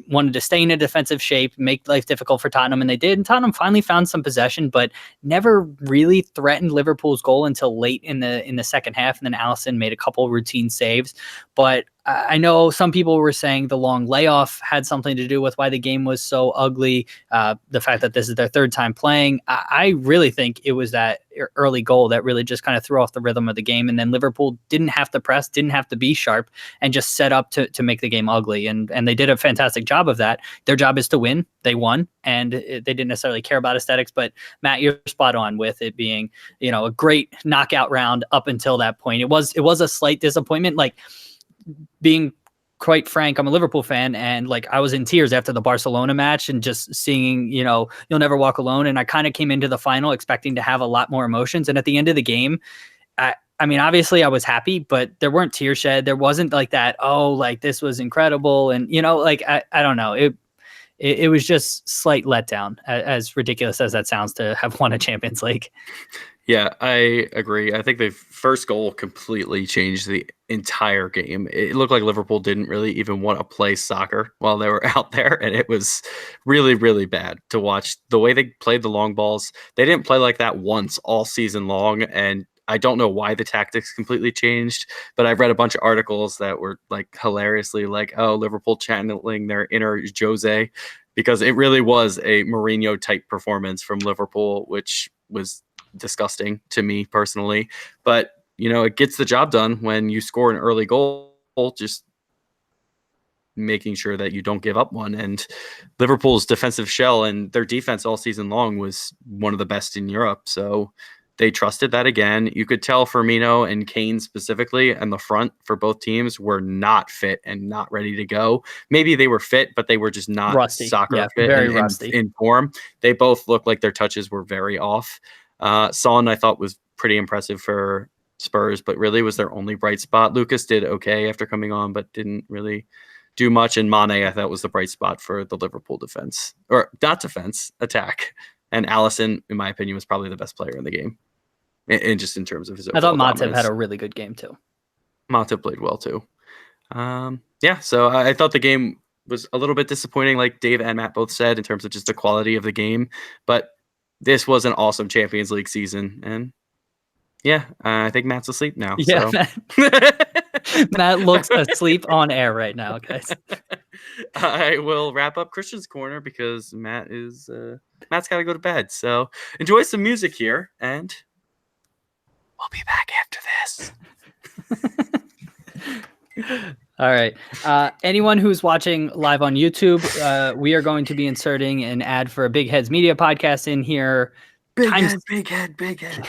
wanted to stay in a defensive shape, make life difficult for Tottenham, and they did. And Tottenham finally found some possession, but never really threatened Liverpool's goal until late in the second half. And then Alisson made a couple routine saves. But I know some people were saying the long layoff had something to do with why the game was so ugly. The fact that this is their third time playing. I really think it was that early goal that really just kind of threw off the rhythm of the game. And then Liverpool didn't have to press, didn't have to be sharp, and just set up to make the game ugly. And they did a fantastic job of that. Their job is to win. They won, and they didn't necessarily care about aesthetics. But Matt, you're spot on with it being, a great knockout round up until that point. It was a slight disappointment. Like, being quite frank, I'm a Liverpool fan, and like I was in tears after the Barcelona match and just seeing, You'll Never Walk Alone. And I kind of came into the final expecting to have a lot more emotions. And at the end of the game, I mean, obviously I was happy, but there weren't tears shed. There wasn't like that, like this was incredible. And, I don't know. It was just slight letdown, as ridiculous as that sounds, to have won a Champions League. Yeah, I agree. I think the first goal completely changed the entire game. It looked like Liverpool didn't really even want to play soccer while they were out there, and it was really, really bad to watch. The way they played the long balls, they didn't play like that once all season long, and I don't know why the tactics completely changed, but I've read a bunch of articles that were like hilariously like, Liverpool channeling their inner Jose, because it really was a Mourinho type performance from Liverpool, which was disgusting to me personally. But, it gets the job done when you score an early goal, just making sure that you don't give up one. And Liverpool's defensive shell and their defense all season long was one of the best in Europe. So they trusted that again. You could tell Firmino and Kane specifically and the front for both teams were not fit and not ready to go. Maybe they were fit, but they were just not rusty. Soccer fit very rusty. in form. They both looked like their touches were very off. Son, I thought, was pretty impressive for Spurs, but really was their only bright spot. Lucas did okay after coming on, but didn't really do much. And Mane, I thought, was the bright spot for the Liverpool defense. Or not defense, attack. And Alisson, in my opinion, was probably the best player in the game. And just in terms of his overall I thought Matip dominance. had a really good game too. Matip played well too. So I thought the game was a little bit disappointing, like Dave and Matt both said, in terms of just the quality of the game. But this was an awesome Champions League season. And I think Matt's asleep now. Yeah, So. Matt looks asleep on air right now, guys. I will wrap up Christian's Corner because Matt's got to go to bed. So enjoy some music here, and we'll be back after this. All right. Anyone who's watching live on YouTube, we are going to be inserting an ad for a Big Heads Media podcast in here. Big head.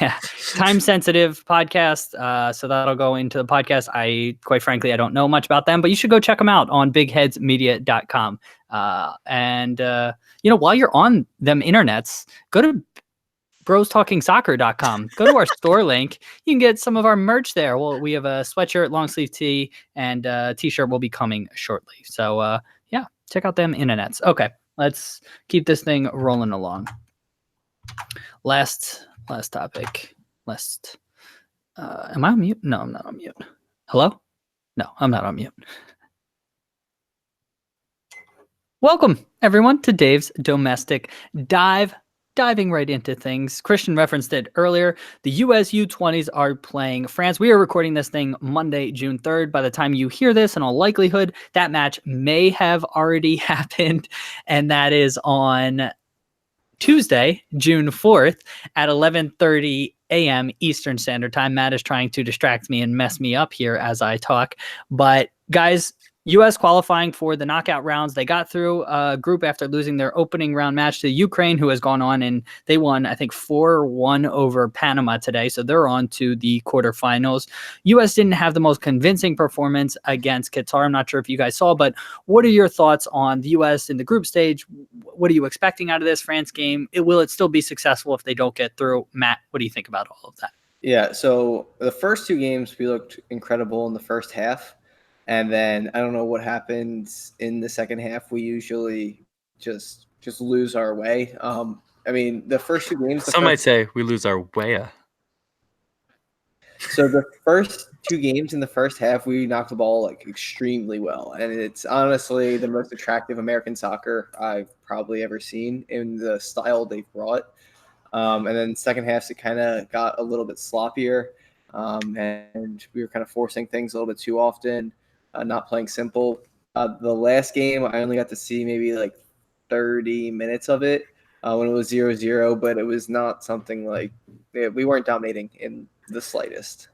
Yeah, time-sensitive podcast. So that'll go into the podcast. Quite frankly, I don't know much about them, but you should go check them out on bigheadsmedia.com. While you're on them internets, go to brostalkingsoccer.com. Go to our store link. You can get some of our merch there. Well, we have a sweatshirt, long sleeve tee, and a t-shirt will be coming shortly. So check out them internets. Okay, let's keep this thing rolling along. Last topic. Am I on mute? No, I'm not on mute. Hello? No, I'm not on mute. Welcome, everyone, to Dave's Domestic Dive. Diving right into things. Christian referenced it earlier. The US U20s are playing France. We are recording this thing Monday, June 3rd. By the time you hear this, in all likelihood, that match may have already happened. And that is on Tuesday, June 4th at 11:30 a.m. Eastern Standard Time. Matt is trying to distract me and mess me up here as I talk. But guys, U.S. qualifying for the knockout rounds. They got through a group after losing their opening round match to Ukraine, who has gone on, and they won, I think, 4-1 over Panama today. So they're on to the quarterfinals. U.S. didn't have the most convincing performance against Qatar. I'm not sure if you guys saw, but what are your thoughts on the U.S. in the group stage? What are you expecting out of this France game? Will it still be successful if they don't get through? Matt, what do you think about all of that? Yeah, so the first two games, we looked incredible in the first half. And then I don't know what happens in the second half. We usually just lose our way. The first two games. Some might say we lose our way. So the first two games in the first half, we knocked the ball like extremely well, and it's honestly the most attractive American soccer I've probably ever seen in the style they've brought. And then second half, it kind of got a little bit sloppier, and we were kind of forcing things a little bit too often, not playing simple. The last game, I only got to see maybe like 30 minutes of it when it was 0-0, but it was not something like we weren't dominating in the slightest.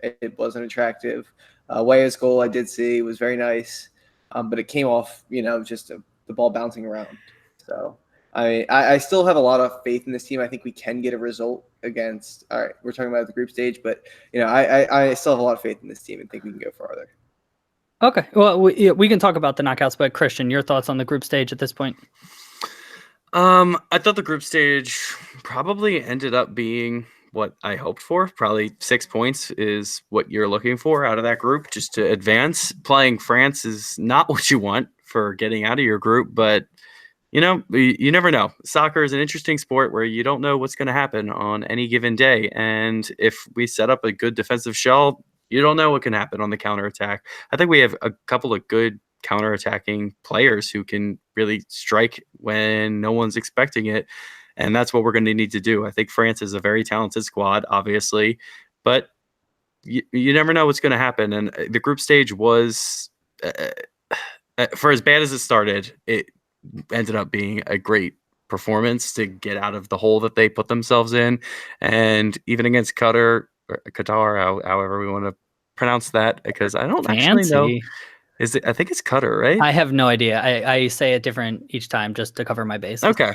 It wasn't attractive. Weah's goal I did see was very nice, but it came off, just the ball bouncing around. So I still have a lot of faith in this team. I think we can get a result against. All right, we're talking about the group stage, but I still have a lot of faith in this team and think we can go farther. Okay, well, we can talk about the knockouts, but Christian, your thoughts on the group stage at this point? I thought the group stage probably ended up being what I hoped for. Probably 6 points is what you're looking for out of that group just to advance. Playing France is not what you want for getting out of your group, but you never know. Soccer is an interesting sport where you don't know what's going to happen on any given day. And if we set up a good defensive shell, you don't know what can happen on the counterattack. I think we have a couple of good counterattacking players who can really strike when no one's expecting it. And that's what we're going to need to do. I think France is a very talented squad, obviously, but you never know what's going to happen. And the group stage was, for as bad as it started, it ended up being a great performance to get out of the hole that they put themselves in. And even against Qatar, however we want to pronounce that, because I don't actually know. I think it's Qatar, right? I have no idea. I say it different each time just to cover my base. Okay.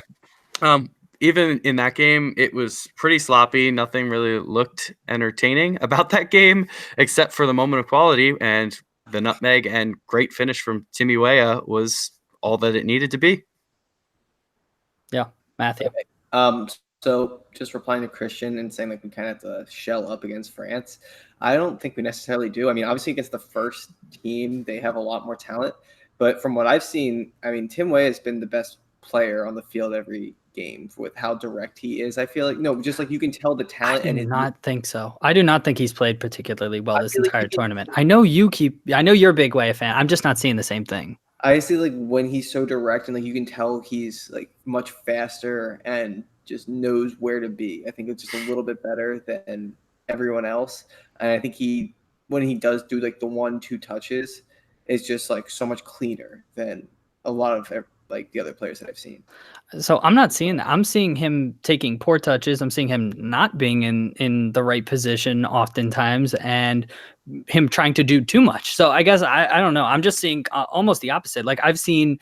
Even in that game, it was pretty sloppy. Nothing really looked entertaining about that game, except for the moment of quality, and the nutmeg and great finish from Timmy Weah was all that it needed to be. Yeah, Matthew. So just replying to Christian and saying like we kind of have to shell up against France, I don't think we necessarily do. I mean, obviously against the first team, they have a lot more talent. But from what I've seen, I mean, Tim Weah has been the best player on the field every game with how direct he is. I feel like just like you can tell the talent. I do not think so. I do not think he's played particularly well this entire tournament. I know you're a big Weah fan. I'm just not seeing the same thing. I see like when he's so direct and like you can tell he's like much faster and just knows where to be. I think it's just a little bit better than everyone else. And I think when he does do like the 1-2 touches, it's just like so much cleaner than a lot of like the other players that I've seen. So I'm not seeing that. I'm seeing him taking poor touches. I'm seeing him not being in the right position oftentimes and him trying to do too much. So I guess I don't know. I'm just seeing almost the opposite. Like I've seen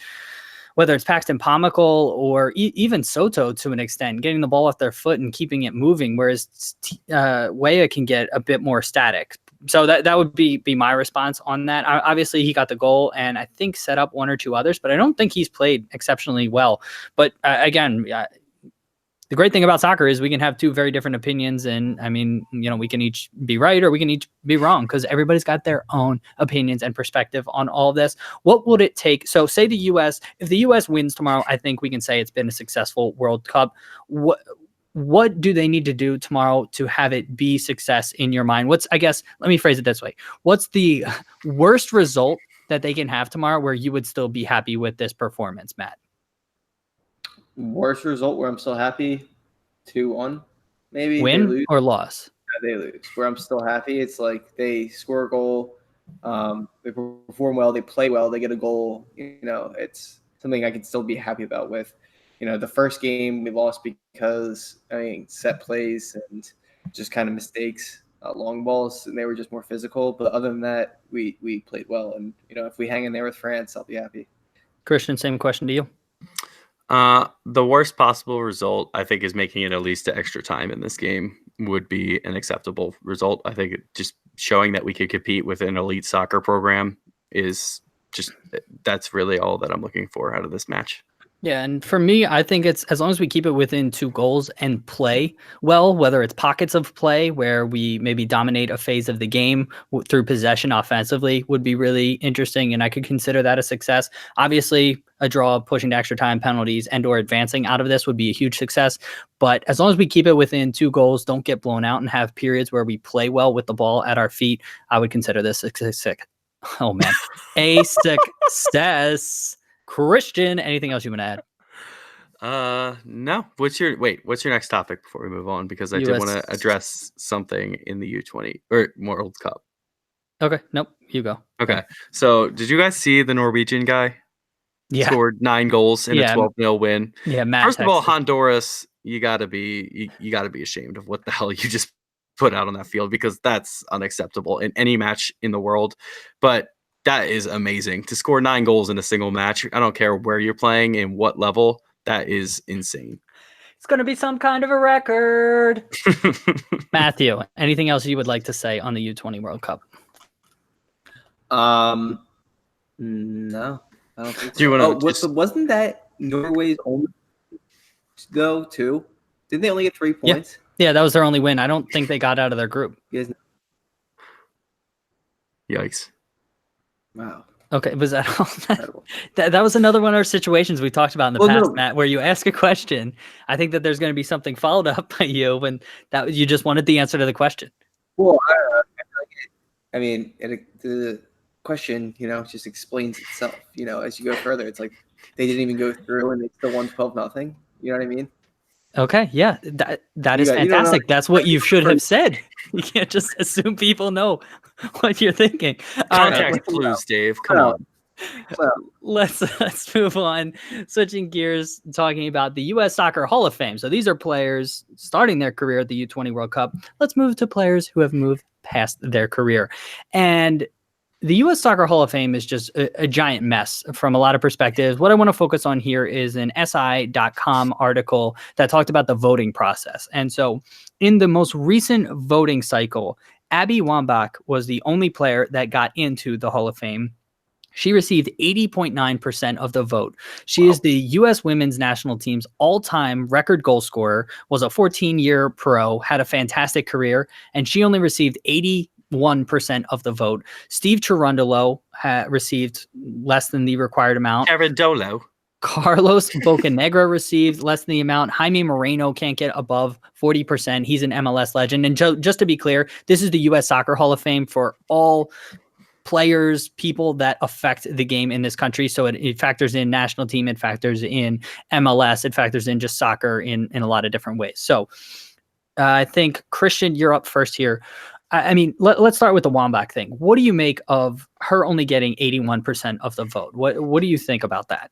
whether it's Paxton Pomykal or even Soto to an extent, getting the ball off their foot and keeping it moving, whereas Weah can get a bit more static. So that would be my response on that. Obviously, he got the goal and I think set up one or two others, but I don't think he's played exceptionally well. But again, the great thing about soccer is we can have two very different opinions. And I mean, we can each be right or we can each be wrong because everybody's got their own opinions and perspective on all of this. What would it take? So say if the US wins tomorrow, I think we can say it's been a successful World Cup. What do they need to do tomorrow to have it be success in your mind? Let me phrase it this way. What's the worst result that they can have tomorrow where you would still be happy with this performance, Matt? Worst result where I'm still happy, 2-1, maybe. Win they lose. Or loss? Yeah, they lose. Where I'm still happy, it's like they score a goal, they perform well, they play well, they get a goal. It's something I can still be happy about with. The first game we lost because set plays and just kind of mistakes, long balls, and they were just more physical. But other than that, we played well, and if we hang in there with France, I'll be happy. Christian, same question to you. The worst possible result, I think, is making it at least to extra time in this game would be an acceptable result. I think just showing that we could compete with an elite soccer program that's really all that I'm looking for out of this match. Yeah, and for me, I think it's as long as we keep it within 2 goals and play well, whether it's pockets of play where we maybe dominate a phase of the game through possession offensively would be really interesting, and I could consider that a success. Obviously, a draw, pushing to extra time, penalties, and/or advancing out of this would be a huge success. But as long as we keep it within 2 goals, don't get blown out, and have periods where we play well with the ball at our feet, I would consider this oh man, a success. Christian, anything else you want to add? No. What's your next topic before we move on? Because I did want to address something in the U20 or World Cup. Okay, nope, you go. Okay, so did you guys see the Norwegian guy? Yeah, Scored 9 goals in a 12-0 win. Yeah, Matt. First of all, Honduras, you gotta be ashamed of what the hell you just put out on that field, because that's unacceptable in any match in the world. But that is amazing to score 9 goals in a single match. I don't care where you're playing and what level. That is insane. It's going to be some kind of a record. Matthew, anything else you would like to say on the U20 World Cup? No, I don't think so. Do you want to? Wasn't that Norway's only though too? Didn't they only get 3 points? Yeah, that was their only win. I don't think they got out of their group. Yikes. Wow. Okay, was that all? That was another one of our situations we talked about in the past, Matt, where you ask a question. I think that there's going to be something followed up by you when that you just wanted the answer to the question. Well, I mean, the question, just explains itself. As you go further, it's like they didn't even go through and they still won 12-0. You know what I mean? Okay, yeah, that is fantastic. That's what you should have said. You can't just assume people know what you're thinking. Contact clues, Dave. Come on. Well, let's move on. Switching gears, talking about the U.S. Soccer Hall of Fame. So these are players starting their career at the U20 World Cup. Let's move to players who have moved past their career. And the U.S. Soccer Hall of Fame is just a giant mess from a lot of perspectives. What I want to focus on here is an SI.com article that talked about the voting process. And so in the most recent voting cycle, Abby Wambach was the only player that got into the Hall of Fame. She received 80.9% of the vote. She is the U.S. women's national team's all-time record goal scorer, was a 14-year pro, had a fantastic career, and she only received 81% of the vote. Steve Cherundolo received less than the required amount. Cherundolo. Carlos Bocanegra received less than the amount. Jaime Moreno can't get above 40%. He's an MLS legend. And just to be clear, this is the U.S. Soccer Hall of Fame for all players, people that affect the game in this country. So it factors in national team, it factors in MLS, it factors in just soccer in a lot of different ways. So I think, Christian, you're up first here. I mean, let's start with the Wambach thing. What do you make of her only getting 81% of the vote? What do you think about that?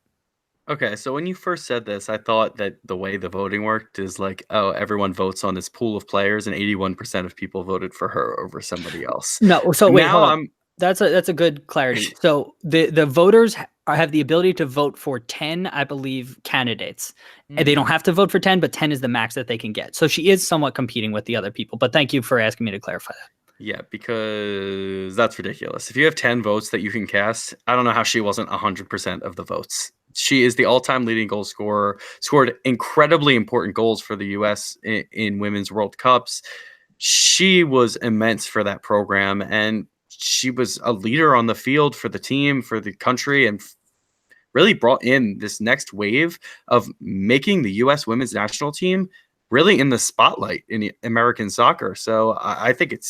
Okay, so when you first said this, I thought that the way the voting worked is like, oh, everyone votes on this pool of players, and 81% of people voted for her over somebody else. No, so wait, hold on. That's a good clarity. So the voters have the ability to vote for 10, I believe, candidates. And they don't have to vote for 10, but 10 is the max that they can get. So she is somewhat competing with the other people. But thank you for asking me to clarify that. Yeah, because that's ridiculous. If you have 10 votes that you can cast, I don't know how she wasn't 100% of the votes. She is the all-time leading goal scorer, scored incredibly important goals for the U.S. in Women's World Cups. She was immense for that program, and she was a leader on the field for the team, for the country, and really brought in this next wave of making the U.S. women's national team really in the spotlight in American soccer. So I think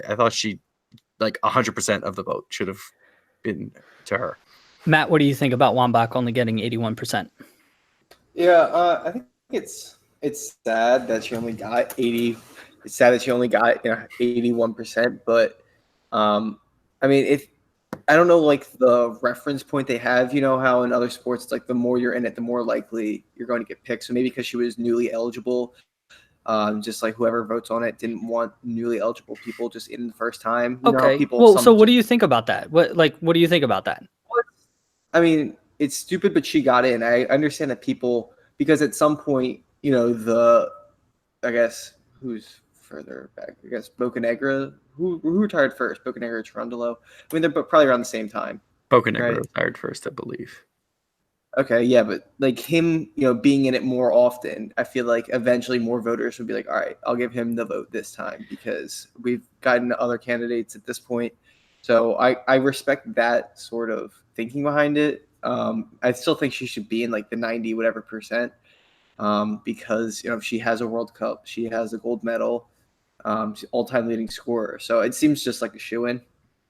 I thought she, like 100% of the vote should have been to her. Matt, what do you think about Wambach only getting 81%? Yeah, I think it's sad that she only got 80. It's sad that she only got 81%, but I mean, I don't know, like the reference point they have, how in other sports, it's like the more you're in it, the more likely you're going to get picked. So maybe because she was newly eligible, just like whoever votes on it didn't want newly eligible people just in the first time. Okay. Well, so what do you think about that? What do you think about that? I mean, it's stupid, but she got in. I understand that people, because at some point, I guess who's further back? I guess Bocanegra. Who retired first? Bocanegra or Cherundolo? I mean, they're probably around the same time. Bocanegra retired first, I believe. Okay, yeah, but like him, being in it more often, I feel like eventually more voters would be like, all right, I'll give him the vote this time because we've gotten other candidates at this point. So I respect that sort of thinking behind it. I still think she should be in like the 90 whatever percent, because she has a World Cup, she has a gold medal, she's all-time leading scorer. So it seems just like a shoe-in.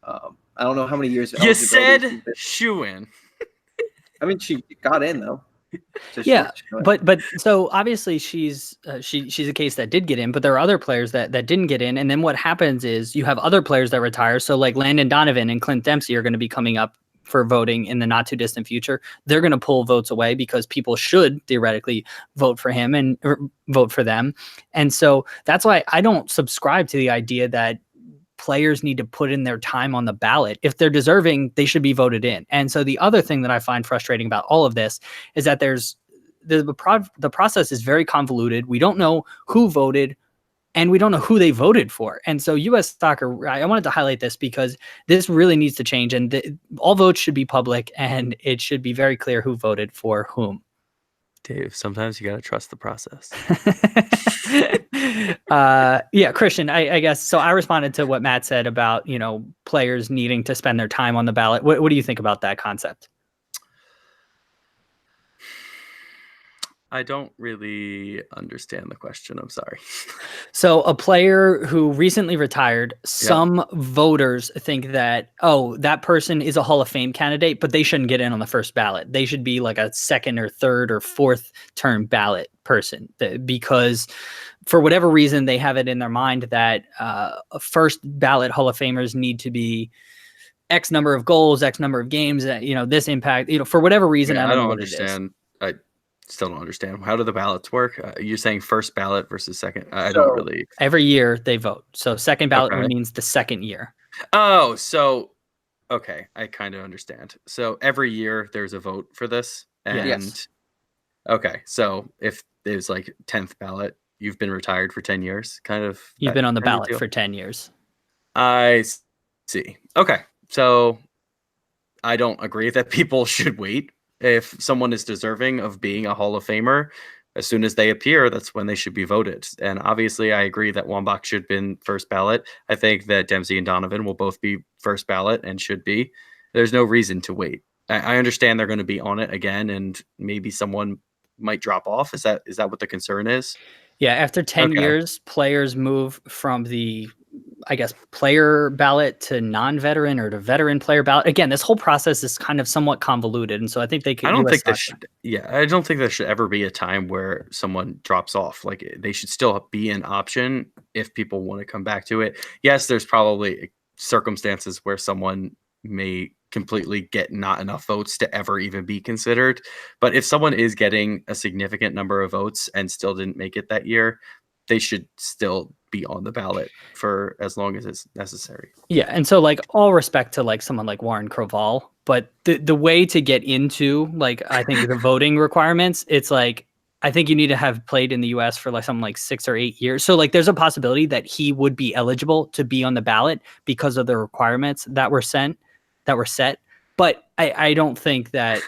I don't know how many years of You eligibility said she's been. shoe-in. I mean, she got in though. Yeah, Short. but so obviously she's she's a case that did get in, but there are other players that didn't get in, and then what happens is you have other players that retire. So like Landon Donovan and Clint Dempsey are going to be coming up for voting in the not too distant future. They're going to pull votes away because people should theoretically vote for him or vote for them, and so that's why I don't subscribe to the idea that players need to put in their time on the ballot. If they're deserving, they should be voted in. And so the other thing that I find frustrating about all of this is that the process is very convoluted. We don't know who voted and we don't know who they voted for. And so U.S. soccer, I wanted to highlight this because this really needs to change, and all votes should be public and it should be very clear who voted for whom. Dave, sometimes you got to trust the process. Yeah, Christian, I guess. So I responded to what Matt said about, players needing to spend their time on the ballot. What do you think about that concept? I don't really understand the question. I'm sorry. So a player who recently retired, some voters think that, that person is a Hall of Fame candidate, but they shouldn't get in on the first ballot. They should be like a second or third or fourth term ballot person because for whatever reason, they have it in their mind that first ballot Hall of Famers need to be X number of goals, X number of games, this impact, for whatever reason. Yeah, I don't know what understand. It is. I still don't understand. How do the ballots work? You're saying first ballot versus second? I So, don't really. Every year they vote. So second ballot Okay. means the second year. Oh, so, okay. I kind of understand. So every year there's a vote for this. And Yes. Okay. So if there's like 10th ballot, you've been retired for 10 years, kind of. You've been on the kind of ballot deal? for 10 years. I see. Okay. So I don't agree that people should wait. If someone is deserving of being a Hall of Famer, as soon as they appear, that's when they should be voted. And obviously, I agree that Wambach should have been first ballot. I think that Dempsey and Donovan will both be first ballot and should be. There's no reason to wait. I understand they're going to be on it again, and maybe someone might drop off. Is that what the concern is? Yeah, after 10 years, players move from the, I guess, player ballot to non-veteran or to veteran player ballot. Again, this whole process is kind of somewhat convoluted, and so I think they could. I don't think there should ever be a time where someone drops off. Like they should still be an option if people want to come back to it. Yes, there's probably circumstances where someone may completely get not enough votes to ever even be considered. But if someone is getting a significant number of votes and still didn't make it that year, they should still be on the ballot for as long as it's necessary. Yeah, and so like all respect to like someone like Warren Kroval, but the way to get into like I think the voting requirements, it's like I think you need to have played in the US for like something like 6 or 8 years. So like there's a possibility that he would be eligible to be on the ballot because of the requirements that were set. But I don't think that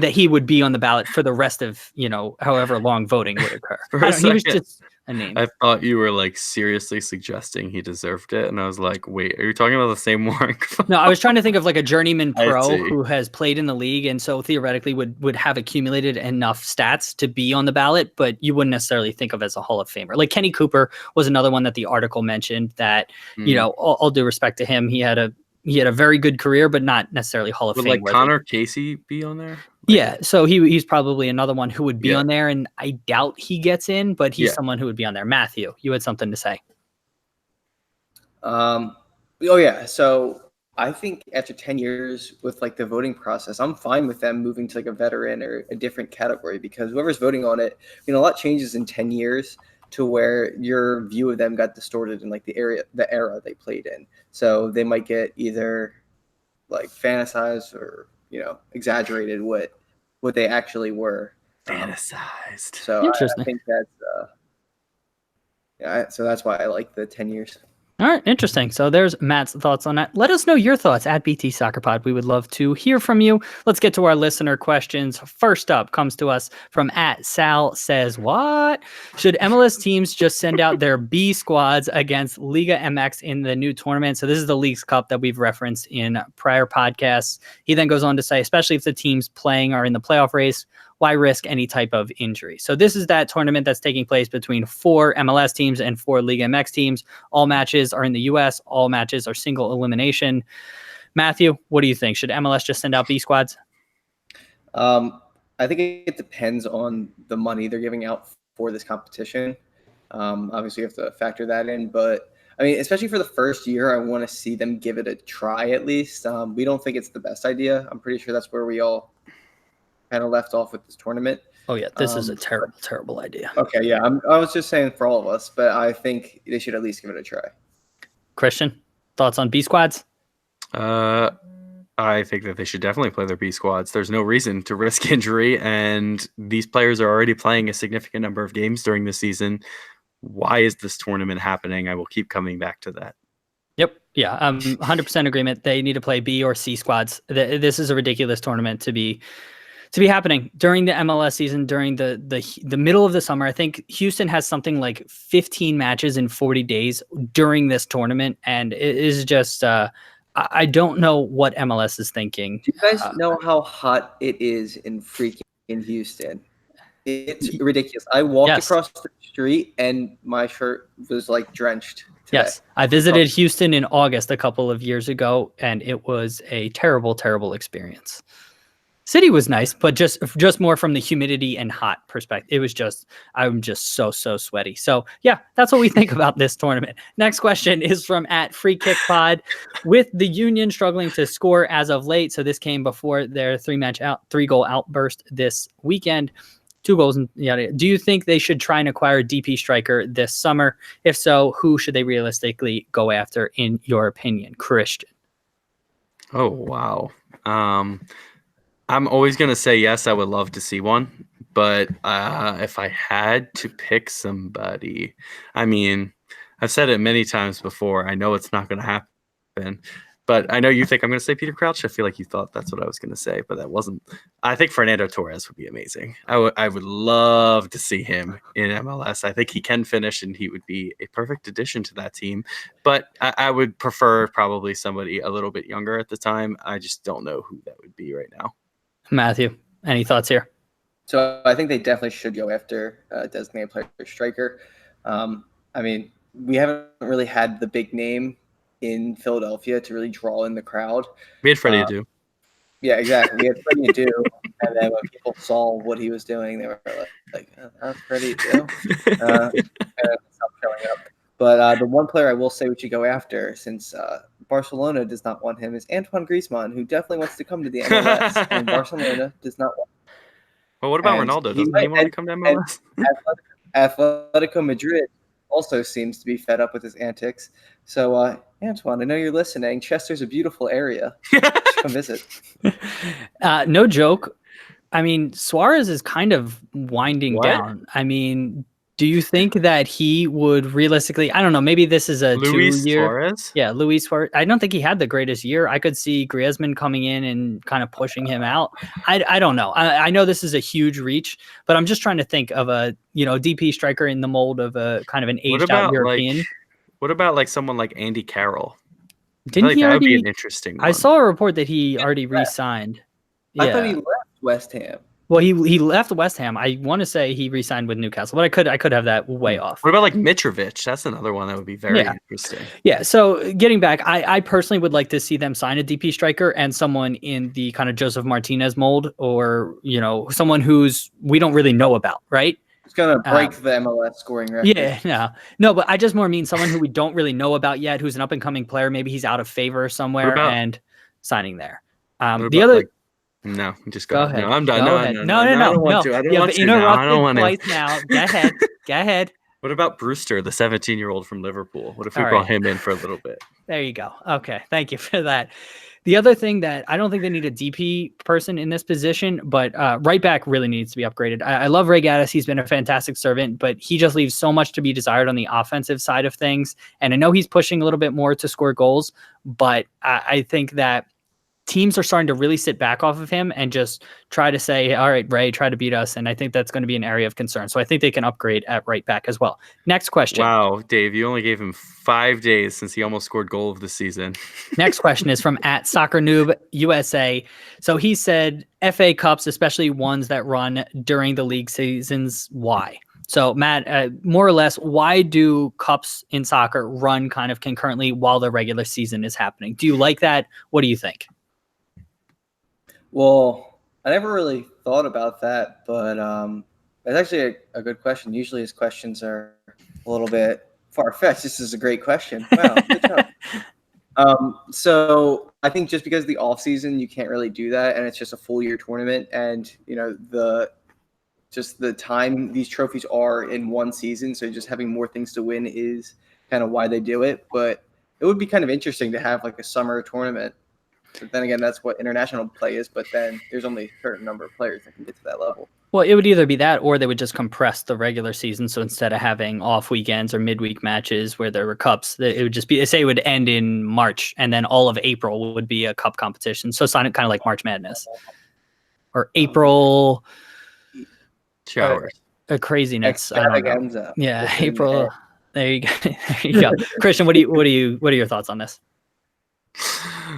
he would be on the ballot for the rest of, however long voting would occur. He was just a name. I thought you were like seriously suggesting he deserved it. And I was like, wait, are you talking about the same Warren? No, I was trying to think of like a journeyman pro see. who has played in the league and so theoretically would have accumulated enough stats to be on the ballot, but you wouldn't necessarily think of as a Hall of Famer. Like Kenny Cooper was another one that the article mentioned that, all due respect to him, he had a very good career, but not necessarily Hall of Fame. Would like Connor Casey be on there? Yeah, so he's probably another one who would be on there, and I doubt he gets in, but he's someone who would be on there. Matthew, you had something to say. So I think after 10 years with like the voting process, I'm fine with them moving to like a veteran or a different category because whoever's voting on it, a lot changes in 10 years to where your view of them got distorted in like the era they played in. So they might get either like fantasized or exaggerated what they actually were. Fantasized. So Interesting. I think that's so that's why I like the 10 years. All right, interesting. So there's Matt's thoughts on that. Let us know your thoughts at BT Soccer Pod. We would love to hear from you. Let's get to our listener questions. First up comes to us from at Sal says, what? Should MLS teams just send out their B squads against Liga MX in the new tournament? So this is the Leagues Cup that we've referenced in prior podcasts. He then goes on to say, especially if the teams playing are in the playoff race, why risk any type of injury? So this is that tournament that's taking place between 4 MLS teams and 4 Liga MX teams. All matches are in the US. All matches are single elimination. Matthew, what do you think? Should MLS just send out B squads? I think it depends on the money they're giving out for this competition. Obviously, you have to factor that in. But, I mean, especially for the first year, I want to see them give it a try at least. We don't think it's the best idea. I'm pretty sure that's where we all kind of left off with this tournament. Oh, yeah, this is a terrible, terrible idea. Okay, yeah, I was just saying for all of us, but I think they should at least give it a try. Christian, thoughts on B squads? I think that they should definitely play their B squads. There's no reason to risk injury, and these players are already playing a significant number of games during the season. Why is this tournament happening? I will keep coming back to that. Yep. Yeah. 100% agreement. They need to play B or C squads. This is a ridiculous tournament to be happening during the MLS season, during the middle of the summer. I think Houston has something like 15 matches in 40 days during this tournament. And it is just, I don't know what MLS is thinking. Do you guys know how hot it is in freaking Houston? It's ridiculous. I walked across the street and my shirt was like drenched today. Yes. I visited Houston in August a couple of years ago, and it was a terrible, terrible experience. City was nice, but just more from the humidity and hot perspective. It was just, I'm just so sweaty. So yeah, that's what we think about this tournament. Next question is from at Free Kick Pod. With the Union struggling to score as of late, so this came before their 3-goal outburst this weekend. 2 goals. And yada. Do you think they should try and acquire a DP striker this summer? If so, who should they realistically go after, in your opinion, Christian? Oh wow. I'm always going to say yes, I would love to see one. But if I had to pick somebody, I mean, I've said it many times before. I know it's not going to happen. But I know you think I'm going to say Peter Crouch. I feel like you thought that's what I was going to say, but that wasn't. I think Fernando Torres would be amazing. I would love to see him in MLS. I think he can finish, and he would be a perfect addition to that team. But I would prefer probably somebody a little bit younger at the time. I just don't know who that would be right now. Matthew, any thoughts here? So I think they definitely should go after a designated player striker. I mean, we haven't really had the big name in Philadelphia to really draw in the crowd. We had Freddie Adu. Yeah, exactly. We had Freddie Adu, and then when people saw what he was doing, they were like oh, that's Freddie Adu. And it stopped showing up. But the one player I will say we should go after, since Barcelona does not want him, is Antoine Griezmann, who definitely wants to come to the MLS, and Barcelona does not want him. Well, what about Ronaldo? Doesn't he want to come to MLS? Atletico Madrid also seems to be fed up with his antics. So, Antoine, I know you're listening. Chester's a beautiful area. Come visit. No joke. I mean, Suarez is kind of winding down. I mean, do you think that he would realistically, I don't know, maybe this is a Luis 2-year. Suarez? Yeah, Luis Suarez. I don't think he had the greatest year. I could see Griezmann coming in and kind of pushing him out. I don't know. I know this is a huge reach, but I'm just trying to think of a, DP striker in the mold of a kind of an aged out European. What about like someone like Andy Carroll? Didn't he that already? Would be an interesting one. I saw a report that he already re-signed. I thought he left West Ham. Well, he left West Ham. I want to say he re-signed with Newcastle, but I could have that way off. What about like Mitrovic? That's another one that would be very interesting. Yeah. So getting back, I personally would like to see them sign a DP striker and someone in the kind of Joseph Martinez mold, or someone we don't really know about, right? It's gonna break the MLS scoring record. Yeah, no, but I just more mean someone who we don't really know about yet, who's an up and coming player. Maybe he's out of favor somewhere and signing there. The other. No, just go ahead. No, I'm done. No. I don't want to. I don't want to now. I don't want to. Now. Go ahead. What about Brewster, the 17-year-old from Liverpool? What if we All brought right. him in for a little bit? There you go. Okay. Thank you for that. The other thing that I don't think they need a DP person in this position, but right back really needs to be upgraded. I love Ray Gaddis. He's been a fantastic servant, but he just leaves so much to be desired on the offensive side of things. And I know he's pushing a little bit more to score goals, but I think that teams are starting to really sit back off of him and just try to say, all right, Ray, try to beat us. And I think that's going to be an area of concern. So I think they can upgrade at right back as well. Next question. Wow, Dave, you only gave him 5 days since he almost scored goal of the season. Next question is from @SoccerNoobUSA. So he said FA Cups, especially ones that run during the league seasons, why? So Matt, more or less, why do cups in soccer run kind of concurrently while the regular season is happening? Do you like that? What do you think? Well, I never really thought about that, but it's actually a good question. Usually his questions are a little bit far-fetched. This is a great question. Wow, good job. So I think just because of the off season, you can't really do that, and it's just a full year tournament, and the time these trophies are in one season, so just having more things to win is kind of why they do it. But it would be kind of interesting to have like a summer tournament. But then again, that's what international play is. But then there's only a certain number of players that can get to that level. Well, it would either be that or they would just compress the regular season. So instead of having off weekends or midweek matches where there were cups, it would just be, say it would end in March and then all of April would be a cup competition. So it's kind of like March Madness or April Showers. Craziness. I don't know. Yeah, April. There you go. There you go. Christian, what are your thoughts on this?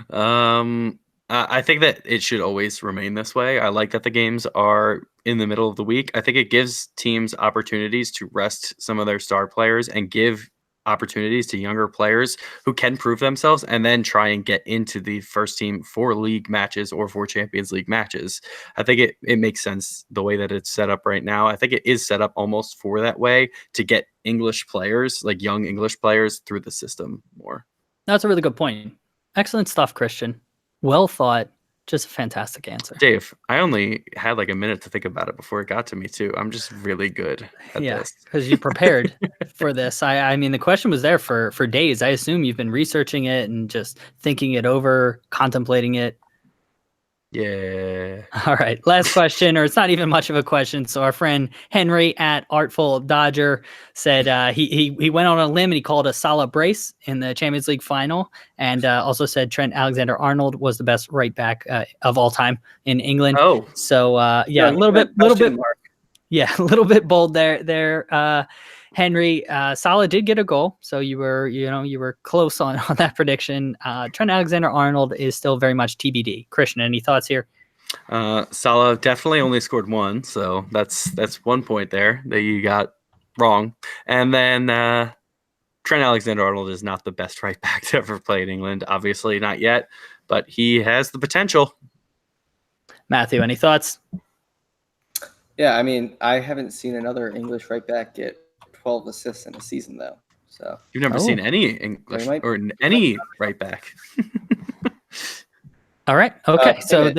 I think that it should always remain this way. I like that the games are in the middle of the week. I think it gives teams opportunities to rest some of their star players and give opportunities to younger players who can prove themselves and then try and get into the first team for league matches or for Champions League matches. I think it makes sense the way that it's set up right now. I think it is set up almost for that way to get English players, like young English players, through the system more. That's a really good point. Excellent stuff, Christian. Well thought. Just a fantastic answer. Dave, I only had like a minute to think about it before it got to me too. I'm just really good at this. Because you prepared for this. I mean, the question was there for days. I assume you've been researching it and just thinking it over, contemplating it. Yeah. All right. Last question, or it's not even much of a question. So our friend Henry at Artful Dodger said he went on a limb and he called a Salah brace in the Champions League final, and also said Trent Alexander-Arnold was the best right back of all time in England. Oh, so yeah, a little bit, yeah, a little bit bold there. Henry, Salah did get a goal, so you were close on that prediction. Trent Alexander-Arnold is still very much TBD. Christian, any thoughts here? Salah definitely only scored one, so that's 1 point there that you got wrong. And then Trent Alexander-Arnold is not the best right back to ever play in England, obviously not yet, but he has the potential. Matthew, any thoughts? Yeah, I mean, I haven't seen another English right back get 12 assists in a season, though. So you've never seen any English or any right back. All right. Okay. So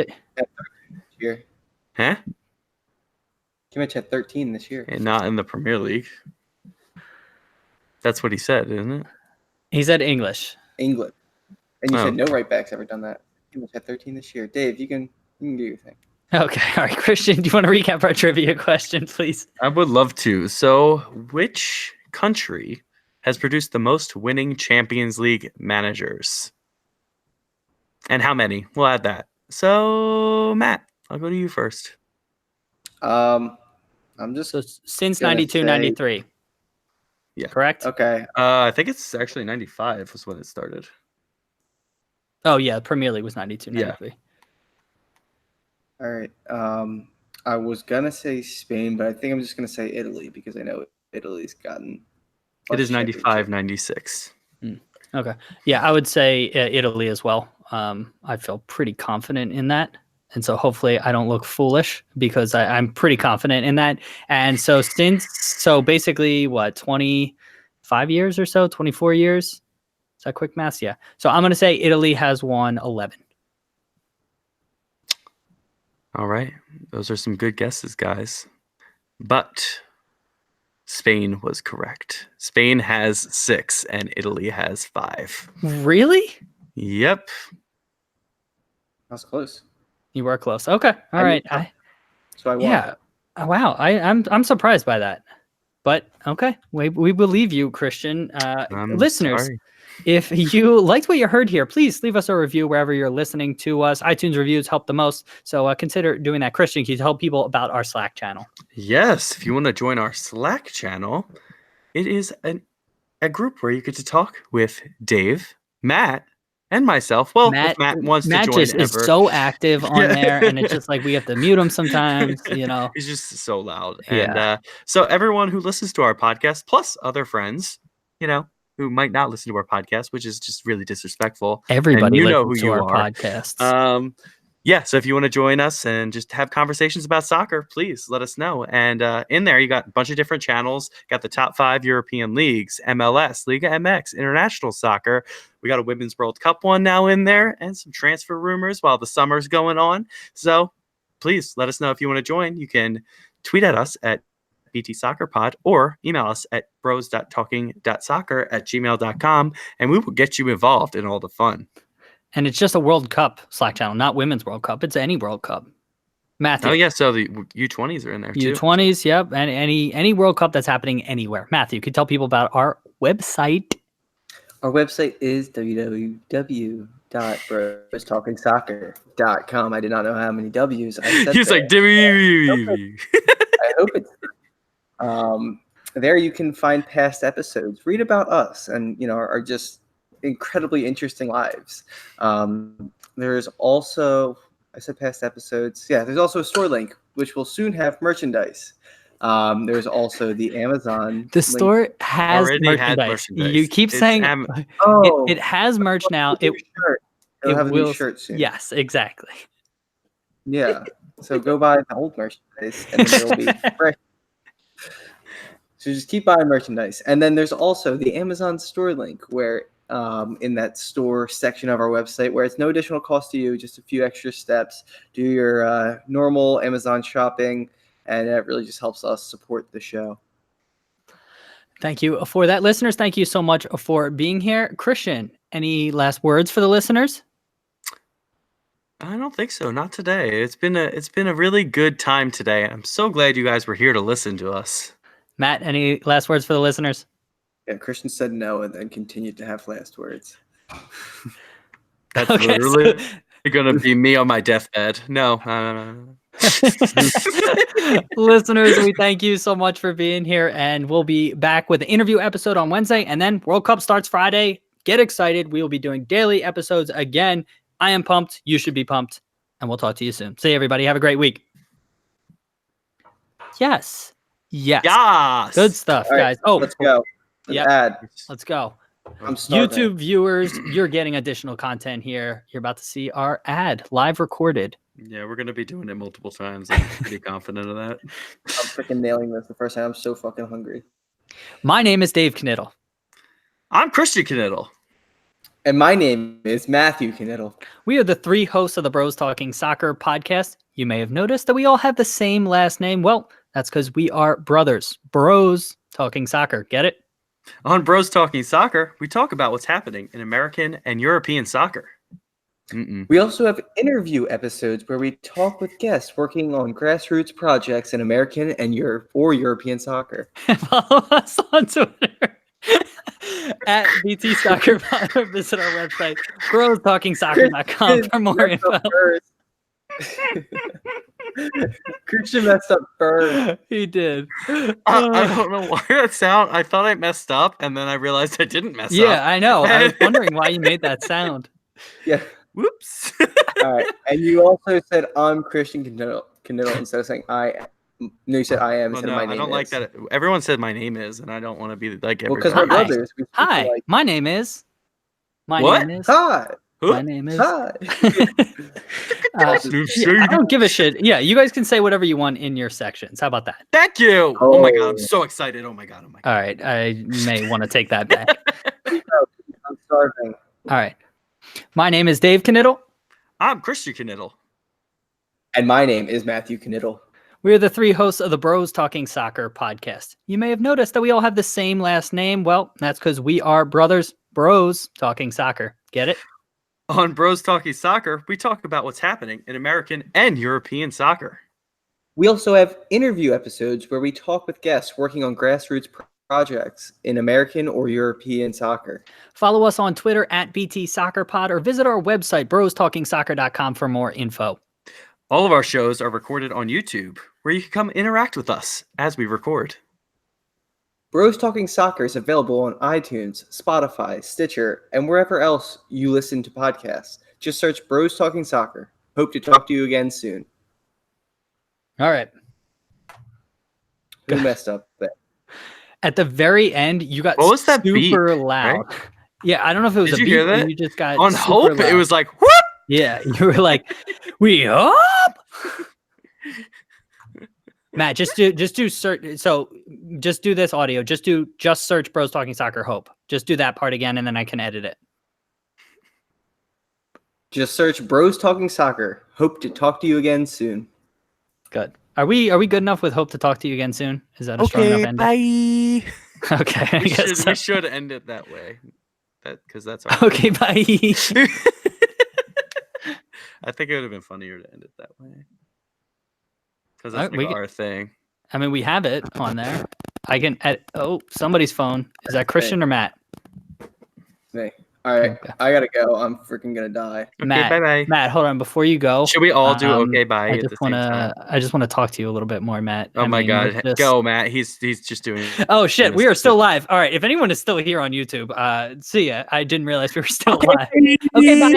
year. Huh? Kimmich had 13 this year. And not in the Premier League. That's what he said, isn't it? He said English. England. And you said no right backs ever done that. Kimmich had 13 this year. Dave, you can do your thing. Okay. All right. Christian, do you want to recap our trivia question, please? I would love to. So, which country has produced the most winning Champions League managers? And how many? We'll add that. So, Matt, I'll go to you first. I'm just since 92, 93. Yeah. Correct? Okay. I think it's actually 95 was when it started. Oh, yeah. Premier League was 92, 93. Yeah. All right. I was gonna say Spain, but I think I'm just gonna say Italy because I know Italy's gotten. It is 95, 96. Okay. Yeah, I would say Italy as well. I feel pretty confident in that. And so hopefully I don't look foolish because I'm pretty confident in that. And so basically 25 years or so, 24 years? Is that quick math? Yeah. So I'm going to say Italy has won 11. All right. Those are some good guesses, guys. But Spain was correct. Spain has 6 and Italy has 5. Really? Yep. That was close. You were close. Okay. All right. So I won. Yeah. Wow. I'm surprised by that. But okay, we believe you, Christian. Listeners, sorry. if you liked what you heard here, please leave us a review wherever you're listening to us. iTunes reviews help the most, so consider doing that. Christian, can you tell people about our Slack channel? Yes, if you want to join our Slack channel, it is a group where you get to talk with Dave, Matt, and myself. Well, if Matt wants to join just is so active on there, and it's just like we have to mute him sometimes, you know. He's just so loud. Yeah. And so everyone who listens to our podcast, plus other friends, you know, who might not listen to our podcast, which is just really disrespectful. Everybody listens know who to our podcasts. Yeah, so if you want to join us and just have conversations about soccer, please let us know. And in there, you got a bunch of different channels. Got the top 5 European leagues, MLS, Liga MX, international soccer. We got a Women's World Cup one now in there, and some transfer rumors while the summer's going on. So please let us know if you want to join. You can tweet at us at BTSoccerPod or email us at bros.talking.soccer@gmail.com, and we will get you involved in all the fun. And it's just a World Cup Slack channel, not Women's World Cup. It's any World Cup. Matthew. Oh, yeah. So the U20s are in there too. U20s, yep. And any World Cup that's happening anywhere. Matthew, could you tell people about our website? Our website is www.brostalkingsoccer.com. I did not know how many W's I said. He's like, I hope it's there you can find past episodes, read about us, and are just incredibly interesting lives. There's also, I said past episodes. Yeah, there's also a store link, which will soon have merchandise. There's also the Amazon. The store has merchandise. You keep saying it has merch now. It'll have a new shirt soon. Yes, exactly. Yeah. So go buy the old merchandise and then it'll be fresh. So just keep buying merchandise. And then there's also the Amazon store link where in that store section of our website where it's no additional cost to you, just a few extra steps. Do your normal Amazon shopping, and it really just helps us support the show. Thank you for that, listeners. Thank you so much for being here. Christian, any last words for the listeners? I don't think so. Not today. It's been a really good time today. I'm so glad you guys were here to listen to us. Matt, any last words for the listeners? Yeah, Christian said no and then continued to have last words. That's literally going to be me on my deathbed. No. Listeners, we thank you so much for being here, and we'll be back with an interview episode on Wednesday, and then World Cup starts Friday. Get excited. We will be doing daily episodes again. I am pumped. You should be pumped, and we'll talk to you soon. See you, everybody. Have a great week. Yes. Good stuff, guys. Oh, let's go. Yeah, let's go. I'm starving. YouTube viewers, you're getting additional content here. You're about to see our ad live recorded. Yeah, we're going to be doing it multiple times. I'm pretty confident of that. I'm freaking nailing this the first time. I'm so fucking hungry. My name is Dave Knittel. I'm Christian Knittel. And my name is Matthew Knittel. We are the 3 hosts of the Bros Talking Soccer podcast. You may have noticed that we all have the same last name. Well, that's because we are brothers. Bros Talking Soccer. Get it? On Bros Talking Soccer, we talk about what's happening in American and European soccer. We also have interview episodes where we talk with guests working on grassroots projects in American and European soccer. Follow us on Twitter at BT Soccer. Visit our website, brostalkingsoccer.com for more info. Christian messed up first. He did. I don't know why that sound. I thought I messed up, and then I realized I didn't mess up. Yeah, I know. I was wondering why you made that sound. Yeah. Whoops. All right. And you also said I'm Christian Knittel instead of saying I am. No, you said I am instead of my name. I don't like that. Everyone said my name is, and I don't want to be like everybody. Well, because we're brothers. Hi, my name is. Hi. My name is. Hi. I don't give a shit. Yeah, you guys can say whatever you want in your sections. How about that? Thank you. Oh my God, I'm so excited. Oh my God. All right, I may want to take that back. I'm starving. All right. My name is Dave Knittel. I'm Christian Knittel. And my name is Matthew Knittel. We are the three hosts of the Bros Talking Soccer podcast. You may have noticed that we all have the same last name. Well, that's because we are brothers, Bros Talking Soccer. Get it? On Bros Talking Soccer, we talk about what's happening in American and European soccer. We also have interview episodes where we talk with guests working on grassroots projects in American or European soccer. Follow us on Twitter at BT Soccer Pod or visit our website, brostalkingsoccer.com, for more info. All of our shows are recorded on YouTube, where you can come interact with us as we record. Bros Talking Soccer is available on iTunes, Spotify, Stitcher, and wherever else you listen to podcasts. Just search Bros Talking Soccer. Hope to talk to you again soon. All right. Who messed up there? At the very end, you got What was that super beep, loud. Right? Yeah, I don't know if it was Did a you beep hear that? or you just got on Hope. loud. It was like, whoop! Yeah, you were like, we hope. Matt, just do search. So just do this audio. Just search Bros Talking Soccer Hope. Just do that part again, and then I can edit it. Just search Bros Talking Soccer. Hope to talk to you again soon. Good. Are we good enough with hope to talk to you again soon? Is that a strong enough ending? Bye. Okay. We should end it that way. Because that's our okay. Bye. I think it would have been funnier to end it that way. Because that's like our thing. I mean, we have it on there. I can. Somebody's phone. Is that Christian or Matt? Me. All right. Okay. I gotta go. I'm freaking gonna die. Matt, okay, bye. Matt, hold on. Before you go, should we all do okay bye? I just want to talk to you a little bit more, Matt. Oh my God, go, Matt. He's just doing. Oh shit, we are still live. All right, if anyone is still here on YouTube, see ya. I didn't realize we were still live. Okay, bye.